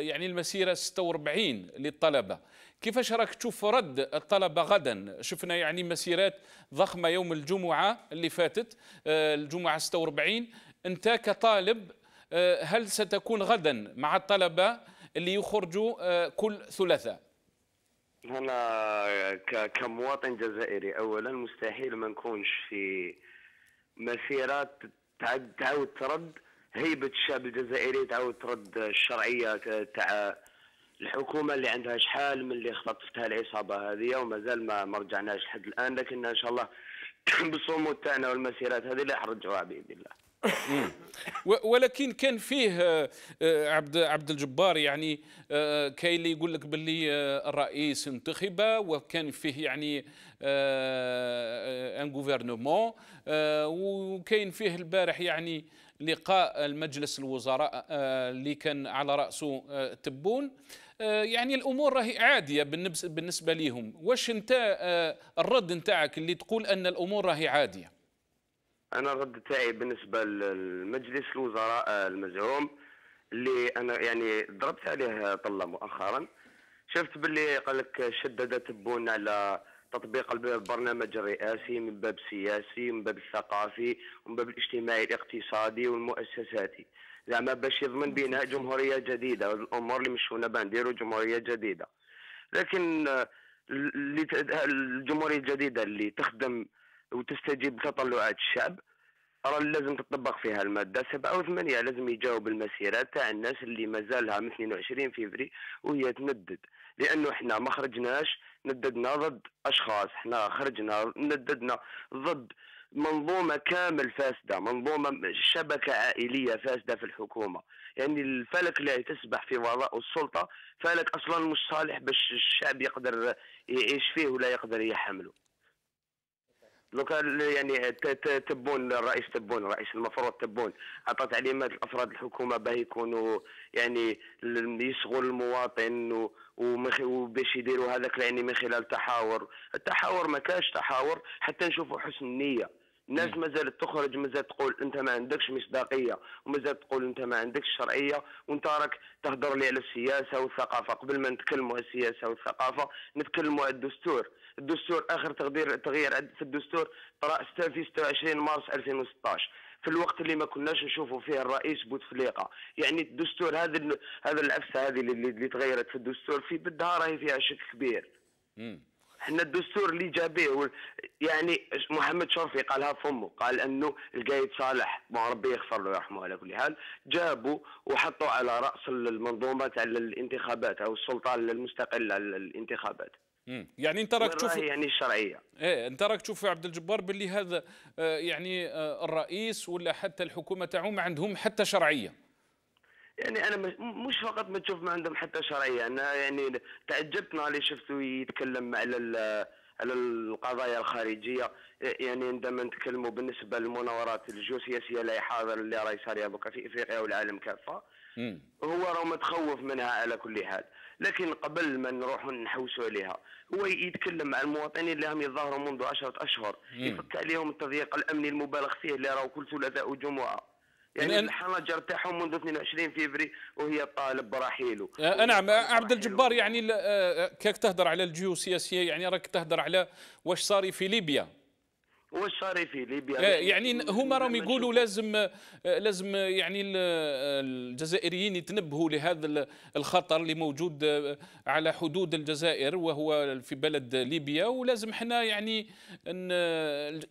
يعني المسيرة 46 للطلبة. كيفاش راك تشوف رد الطلبة غدا؟ شفنا يعني مسيرات ضخمة يوم الجمعة اللي فاتت، الجمعة 46. أنت كطالب هل ستكون غدا مع الطلبة اللي يخرجوا كل ثلاثاء؟ أنا كمواطن جزائري أولا مستحيل ما نكونش في مسيرات تعاود ترد هيبة الشعب الجزائري، تعاود ترد الشرعية تاع الحكومة اللي عندها شحال من اللي اختطفتها العصابة هذه ومازال ما رجعناش لحد الآن، لكن إن شاء الله بالصمود تاعنا والمسيرات هذه اللي راح نرجعوها بإذن الله. ولكن كان فيه عبد الجبار يعني كاين اللي يقول لك باللي الرئيس انتخب وكان فيه يعني ان غوفرنمون، وكاين فيه البارح يعني لقاء المجلس الوزراء اللي كان على رأسه تبون. يعني الامور راهي عاديه بالنسبه ليهم. واش انت الرد نتاعك اللي تقول ان الامور راهي عاديه؟ انا الرد تاعي بالنسبه للمجلس الوزراء المزعوم اللي انا يعني ضربت عليه طله مؤخرا، شفت باللي قال لك شدد تبون على تطبيق البرنامج الرئاسي من باب السياسي ومن باب الثقافي ومن باب الاجتماعي الاقتصادي والمؤسساتي، زعما باش يضمن بناء جمهوريه جديده. الامور اللي مشونا بنديروا جمهوريه جديده، لكن الجمهوريه الجديده اللي تخدم وتستجيب لتطلعات الشعب راه لازم تطبق فيها الماده 7 و8، لازم يجاوب المسيرات تاع الناس اللي مازالها من 22 فيفري وهي تندد. لانه احنا ما خرجناش نددنا ضد اشخاص، احنا خرجنا نددنا ضد منظومه كامل فاسده، منظومه شبكه عائليه فاسده في الحكومه. يعني الفلك اللي تسبح في وضاء السلطه فلك اصلا مش صالح باش الشعب يقدر يعيش فيه ولا يقدر يحمله. لو كان يعني تبون الرئيس تبون الرئيس المفروض تبون عطى تعليمات لافراد الحكومه باه يكونوا يعني يصغوا المواطن وباش يديروا هذاك يعني من خلال التحاور ما كاش تحاور حتى نشوفوا حسن النيه. الناس ما زالت تخرج، ما زالت تقول انت ما عندكش مصداقيه، وما زالت تقول انت ما عندكش شرعيه، وانت راك تهضر لي على السياسه والثقافه. قبل ما نتكلموا على السياسه والثقافه نتكلموا على الدستور. الدستور اخر تغيير في الدستور طرا في 26 مارس 2016 في الوقت اللي ما كناش نشوفوا فيه الرئيس بوتفليقه. يعني الدستور هذا العفسه هذه اللي تغيرت في الدستور في بدها راهي فيها شك كبير. احنا الدستور اللي جابيه يعني محمد شرفي قالها فمه، قال انه القايد صالح ما ربي يغفر له ويرحمه على كل حال جابوا وحطوا على راس المنظومه تاع الانتخابات او السلطه المستقله الانتخابات. يعني انت راك تشوف يعني الشرعيه. انت راك تشوف عبد الجبار باللي هذا يعني الرئيس ولا حتى الحكومه تاعو ما عندهم حتى شرعيه. يعني انا مش فقط ما تشوف ما عندهم حتى شرعيه، انا يعني تعجبت نهار شفته يتكلم على القضايا الخارجيه. يعني عندما نتكلموا بالنسبه للمناورات الجيوسياسيه اللي حاضر اللي راهي صاريه دوكا في افريقيا والعالم كافه، هو راه متخوف منها على كل حال. لكن قبل ما نروحوا نحوسوا عليها هو يتكلم مع المواطنين اللي هم يظاهروا منذ 10 اشهر، يفك عليهم التضييق الامني المبالغ فيه اللي راهو كل ثلاثاء وجمعه. يعني الحنجر تاعهم منذ 22 فيفري وهي طالب برحيله. نعم عبد الجبار، يعني كيك تهدر على الجيوسياسيه يعني راك تهدر على واش صار في ليبيا. واش صار في ليبيا؟ يعني هما راهم يقولوا لازم يعني الجزائريين يتنبهوا لهذا الخطر اللي موجود على حدود الجزائر وهو في بلد ليبيا، ولازم احنا يعني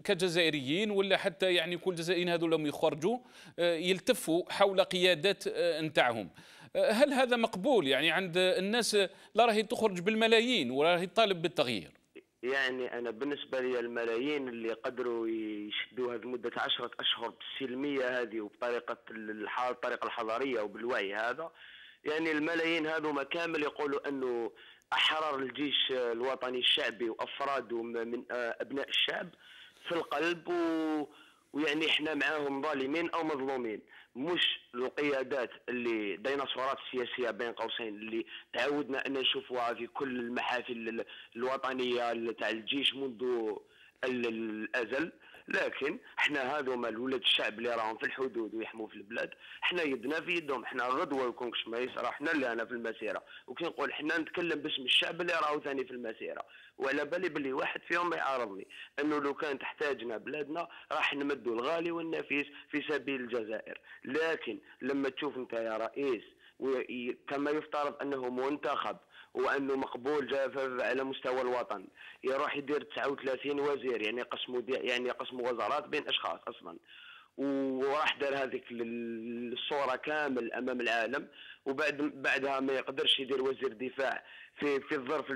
كجزائريين ولا حتى يعني كل الجزائريين هذول يخرجوا يلتفوا حول قيادات نتاعهم. هل هذا مقبول يعني عند الناس؟ لا راهي تخرج بالملايين ولا راهي تطالب بالتغيير. يعني أنا بالنسبة لي الملايين اللي قدروا يشدوا هذه مدة 10 أشهر بالسلمية هذه وبطريقة الطريقة الحضارية وبالوعي هذا، يعني الملايين هذوما كامل يقولوا أنه أحرر الجيش الوطني الشعبي وأفراده من أبناء الشعب في القلب، ويعني احنا معاهم ظالمين او مظلومين، مش القيادات اللي ديناصورات سياسيه بين قوسين اللي تعودنا ان نشوفوها في كل المحافل الوطنيه تاع الجيش منذ الازل. لكن احنا هذوما الولاد الشعب اللي راهم في الحدود ويحموا في البلاد، احنا يدنا في يدهم، احنا غدوه يكون كشميس راه احنا اللي انا في المسيره، وكي نقول احنا نتكلم باسم الشعب اللي راهو ثاني في المسيره، وعلى بالي باللي واحد فيهم ما يعارضني انه لو كان تحتاجنا بلادنا راح نمدوا الغالي والنفيس في سبيل الجزائر. لكن لما تشوف انت يا رئيس كما يفترض انه منتخب وانه مقبول على مستوى الوطن يروح يدير 39 وزير، يعني قسموا وزارات بين اشخاص اصلا، وراح دار هذيك الصوره كامل امام العالم، وبعدها ما يقدرش يدير وزير دفاع في الظرف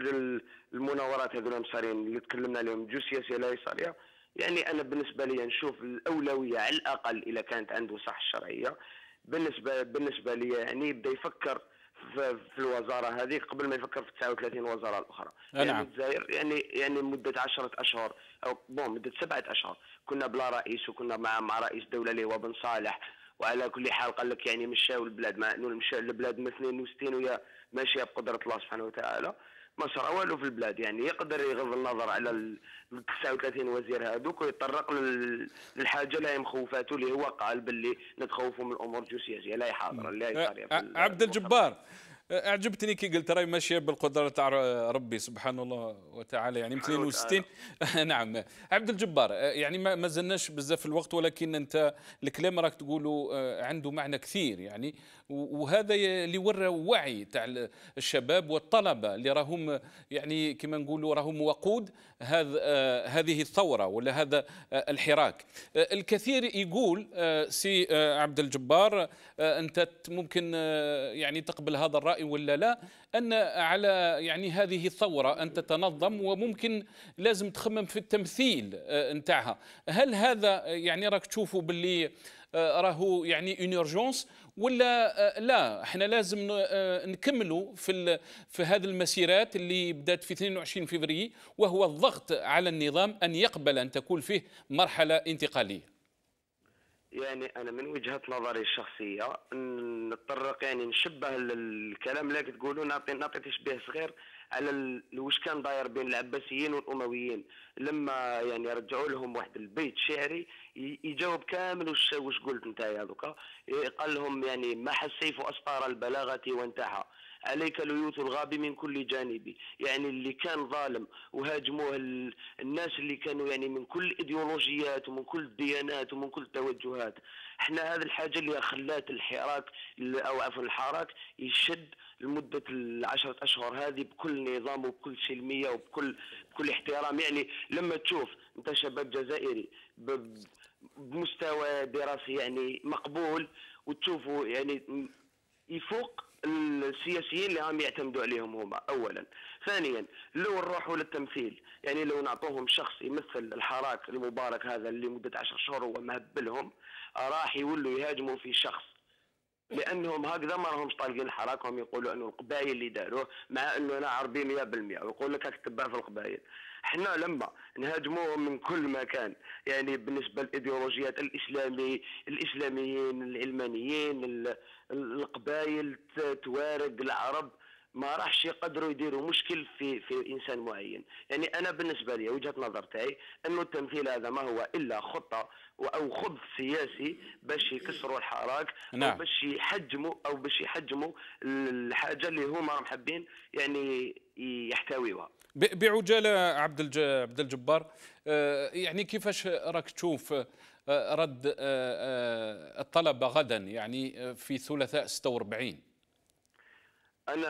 المناورات هذول المصارين اللي تكلمنا عليهم جو سياسيه لا يساريه. يعني انا بالنسبه لي نشوف الاولويه على الاقل اذا كانت عنده صح الشرعيه. بالنسبه لي يعني يبدا يفكر في الوزاره هذه قبل ما يفكر في 39 وزاره الاخرى. يعني الجزائر يعني مده 10 اشهر او مده 7 اشهر كنا بلا رئيس، وكنا مع رئيس دوله اللي هو بن صالح. وعلى كل حال قال لك يعني مشاو البلاد، مع انه مشى البلاد من 62 وهي ماشيه بقدره الله سبحانه وتعالى، ما صار والو في البلاد. يعني يقدر يغض النظر على ال 39 وزير هذوك ويتطرق للحاجه اللي هي مخوفاته، اللي هو قال باللي نتخوفوا من الامور الجيوسياسيه لا حاضره اللي هي صاريه. عبد الجبار، اعجبتني كي قلت راهي ماشيه بالقدره تاع ربي سبحانه الله وتعالى، يعني 62. نعم عبد الجبار، يعني ما زلناش بزاف الوقت، ولكن انت الكلام راك تقولوا عنده معنى كثير يعني، وهذا اللي ورى وعي تاع الشباب والطلبه اللي راهم يعني كما نقولوا راهم وقود هذه الثوره ولا هذا الحراك. الكثير يقول سي عبد الجبار، انت ممكن يعني تقبل هذا الراي ولا لا، ان على يعني هذه الثوره ان تتنظم وممكن لازم تخمم في التمثيل نتاعها. هل هذا يعني راك تشوفوا باللي راهو يعني اون اورجونس، ولا لا احنا لازم نكملوا في هذه المسيرات اللي بدات في 22 فبراير، وهو الضغط على النظام ان يقبل ان تكون فيه مرحله انتقاليه؟ يعني انا من وجهه نظري الشخصيه نتطرق يعني نشبه الكلام اللي تقولوا، نعطي تشبيه صغير على واش كان داير بين العباسيين والامويين لما يعني رجعوا لهم واحد البيت شعري يجاوب كامل واش قلت انت هذوك. قال لهم يعني ما السيف اسطار البلاغه وانتهى، عليك ليوث الغاب من كل جانب. يعني اللي كان ظالم وهاجموه الناس اللي كانوا يعني من كل الايديولوجيات ومن كل الديانات ومن كل التوجهات. احنا هذه الحاجه اللي خلات الحراك او عفوا الحراك يشد لمده ال10 اشهر هذه بكل نظام وبكل سلميه وبكل احترام. يعني لما تشوف انت شباب جزائري بمستوى دراسي يعني مقبول، وتشوفوا يعني يفوق السياسيين اللي عم يعتمدوا عليهم هما اولا. ثانيا لو نروحوا للتمثيل، يعني لو نعطوهم شخص يمثل الحراك المبارك هذا اللي مده 10 شهور هو مهبلهم، راح يولوا يهاجموا في شخص، لانهم هكذا ما راهمش طالقين الحراك. هم يقولوا انه القبائل اللي داروه، مع انه انا عربي 100%، ويقول لك راك تتبع في القبائل. احنا لما نهاجموهم من كل مكان، يعني بالنسبه للايديولوجيات الاسلاميين العلمانيين القبائل توارق العرب، ما راحش يقدروا يديروا مشكل في انسان معين. يعني انا بالنسبه لي وجهه نظر تاعي انه التمثيل هذا ما هو الا خطه او خبث سياسي باش يكسروا الحراك. نعم. او باش يحجموا الحاجه اللي هما راهم حابين يعني يحتويوها. بعجاله عبد الجبار، يعني كيفاش راك تشوف رد الطلبه غدا يعني في ثلاثاء 46؟ انا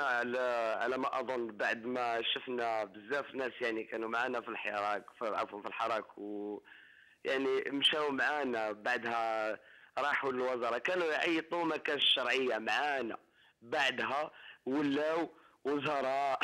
على ما اظن بعد ما شفنا بزاف ناس يعني كانوا معنا في الحراك عفوا في الحراك يعني مشاو معانا، بعدها راحوا للوزاره كانوا يعيطوا ما كانش شرعيه معانا، بعدها ولاو وزراء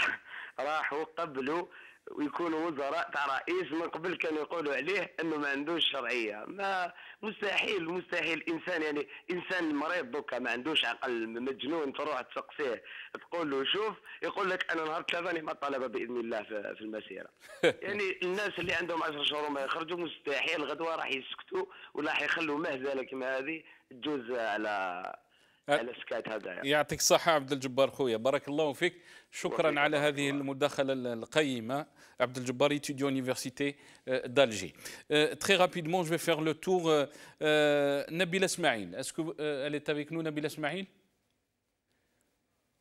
راحوا قبلوا ويكونوا وزراء تاع رئيس. من قبل كانوا يقولوا عليه انه ما عندوش شرعيه. ما مستحيل انسان يعني انسان مريض دوكا ما عندوش عقل، مجنون، تروح تسقسيه تقول له شوف يقول لك انا نهار 3 مع الطلبه باذن الله في المسيره. يعني الناس اللي عندهم 10 شهور ما يخرجوا مستحيل غدوه راح يسكتوا ولا راح يخلوا مهزله كما هذه تجوز على السكات هذا. يعطيك الصحة عبد الجبار خويا، بارك الله فيك، شكرا على هذه المداخلة القيمة. عبد الجبار, étudiant à l'université d'Alger. Très rapidement, je vais faire le tour. Nabila Ismail, est-ce qu'elle est avec nous, Nabila Ismail?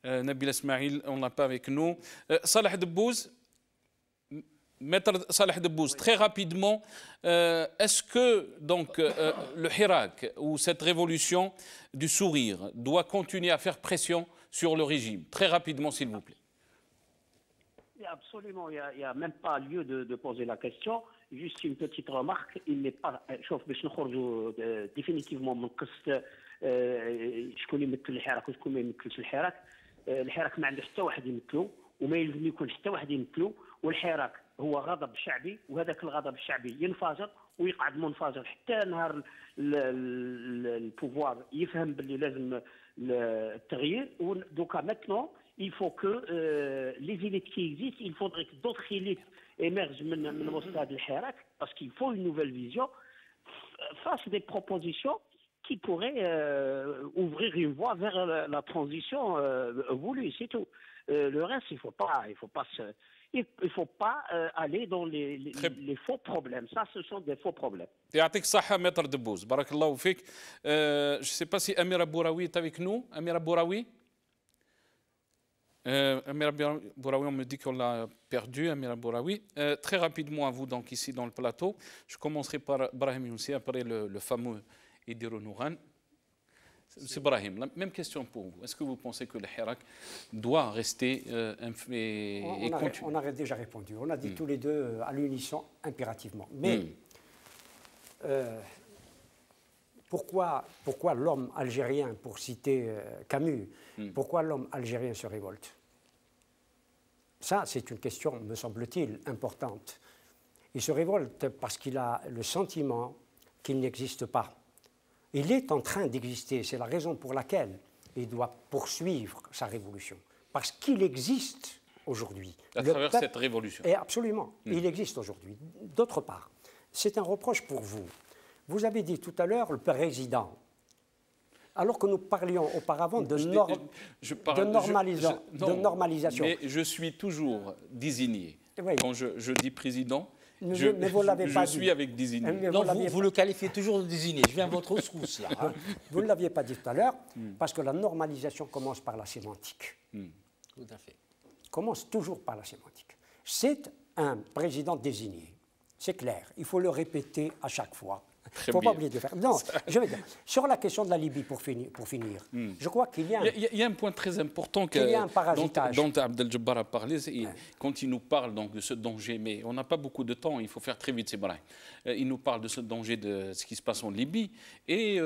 Nabila Ismail, on l'a pas avec nous. Salah Debbouz, Maître Salah Debbouz, très rapidement, est-ce que donc le Hirak ou cette révolution du sourire doit continuer à faire pression sur le régime? Très rapidement, s'il vous plaît. Absolument, il n'y a même pas lieu de poser la question. Juste une petite remarque, il n'est pas, شوف باش نخرجوا définitivement من قصة شكون يمثل الحراك وشكون ما يمثلش الحراك. الحراك ما عنده حتى واحد يمثلو وما يلزم يكون حتى واحد يمثلو، والحراك هو غضب شعبي، وهذاك الغضب الشعبي ينفجر ويقعد منفجر حتى نهار البوفوار يفهم باللي لازم التغيير. دوكا ماتنون il faut que les élites qui existent, il faudrait que d'autres élites émergent من وسط هذا الحراك parce qu'il faut une nouvelle vision face des propositions qui pourraient ouvrir une voie vers la transition voulue, c'est tout. Le reste, il faut pas aller dans les faux problèmes. Ça, ce sont des faux problèmes. يعطيك الصحة متر دبوز بارك الله فيك. Je sais pas si Amira Bouraoui est avec nous. Amira Bouraoui. Amira Bouraoui, on me dit qu'on l'a perdu, Amira Bouraoui. Très rapidement à vous, donc ici dans le plateau. Je commencerai par Brahim Younsi, après le fameux Idirou Nouran. C'est Brahim, la même question pour vous. Est-ce que vous pensez que le Hirak doit rester on a déjà répondu. On a dit tous les deux à l'unisson impérativement. Mais pourquoi l'homme algérien, pour citer Camus, pourquoi l'homme algérien se révolte? Ça, c'est une question, me semble-t-il, importante. Il se révolte parce qu'il a le sentiment qu'il n'existe pas. Il est en train d'exister, c'est la raison pour laquelle il doit poursuivre sa révolution. Parce qu'il existe aujourd'hui. À travers cette révolution. Et absolument, il existe aujourd'hui. D'autre part, c'est un reproche pour vous. Vous avez dit tout à l'heure le président. Alors que nous parlions auparavant de normalisation. Mais je suis toujours désigné. Oui. Quand je dis président, mais vous l'avez pas suis dit. avec désigné. Non, vous le qualifiez toujours de désigné. Je viens à votre rescousse, là. Vous ne l'aviez pas dit tout à l'heure, parce que la normalisation commence par la sémantique. Tout à fait. Commence toujours par la sémantique. C'est un président désigné. C'est clair. Il faut le répéter à chaque fois. Il ne faut pas oublier de faire. Non, je vais dire. Sur la question de la Libye, pour finir, je crois qu'il y a il y a un point très important dont Abdel Jabbar a parlé, quand il nous parle donc de ce danger, mais on n'a pas beaucoup de temps, il faut faire très vite, c'est vrai. Il nous parle de ce danger de ce qui se passe en Libye, et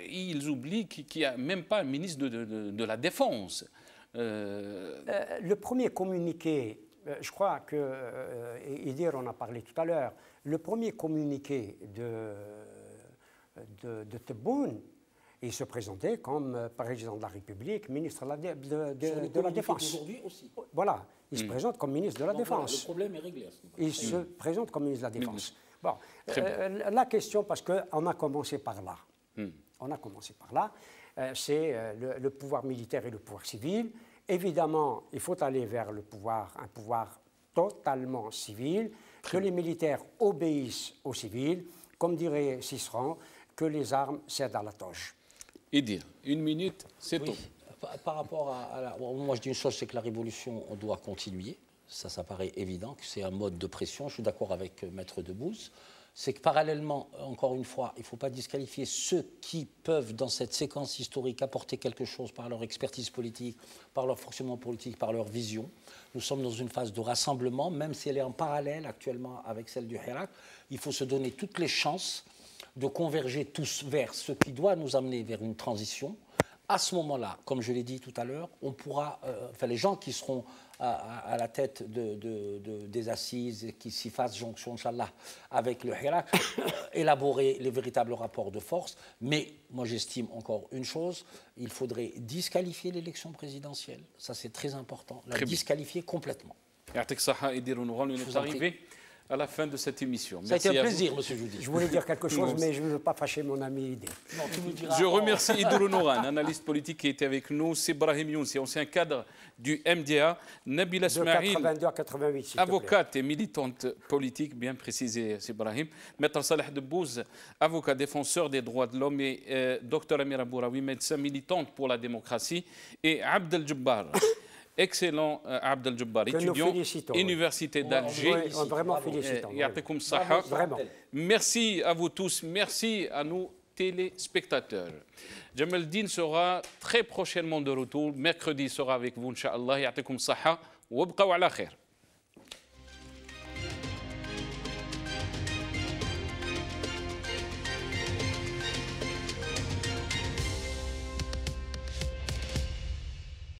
ils oublient qu'il n'y a même pas un ministre de la Défense. Le premier communiqué, je crois que Idir en a parlé tout à l'heure, le premier communiqué de Tebboune, il se présentait comme président de la République, ministre de la Défense. Aujourd'hui aussi. Voilà, il se présente comme ministre de la Défense. Le problème est réglé à ce niveau. Il se présente comme ministre de la Défense. Bon, la question, parce qu'on a commencé par là. On a commencé par là, c'est le pouvoir militaire et le pouvoir civil. Évidemment, il faut aller vers un pouvoir totalement civil, que les militaires obéissent aux civils, comme dirait Cicéron, que les armes cèdent à la toge. Et dire, une minute, c'est tout. Par rapport moi je dis une chose, c'est que la révolution, on doit continuer. Ça paraît évident, que c'est un mode de pression. Je suis d'accord avec Maître Debbouze. C'est que parallèlement, encore une fois, il ne faut pas disqualifier ceux qui peuvent, dans cette séquence historique, apporter quelque chose par leur expertise politique, par leur fonctionnement politique, par leur vision. Nous sommes dans une phase de rassemblement, même si elle est en parallèle actuellement avec celle du Hirak. Il faut se donner toutes les chances de converger tous vers ce qui doit nous amener vers une transition. À ce moment-là, comme je l'ai dit tout à l'heure, on pourra, les gens qui seront à la tête des assises et qui s'y fassent jonction, Inch'Allah, avec le Hirak, élaborer les véritables rapports de force. Mais moi, j'estime encore une chose, il faudrait disqualifier l'élection présidentielle. Ça, c'est très important. La disqualifier complètement. À la fin de cette émission. Ça a été un plaisir, monsieur Joudi. Je voulais dire quelque chose, mais je ne veux pas fâcher mon ami Idé. Je remercie Idirou Nouran, analyste politique qui était avec nous. C'est Brahim Younsi, ancien cadre du MDA. Nabila Smaïl, avocate et militante politique, bien précisé, c'est Brahim. Maître Salah Debbouze, avocat défenseur des droits de l'homme. Et Dr Amira Bouraoui, médecin militante pour la démocratie. Et Abdel Jabbar. Excellent Abdel Jabbar, étudiant, Université d'Alger. Vraiment félicitons. Merci à vous tous, merci à nos téléspectateurs. Jamal Din sera très prochainement de retour. Mercredi sera avec vous, Inch'Allah. Ya'tikum saha wa bqaw ala khair.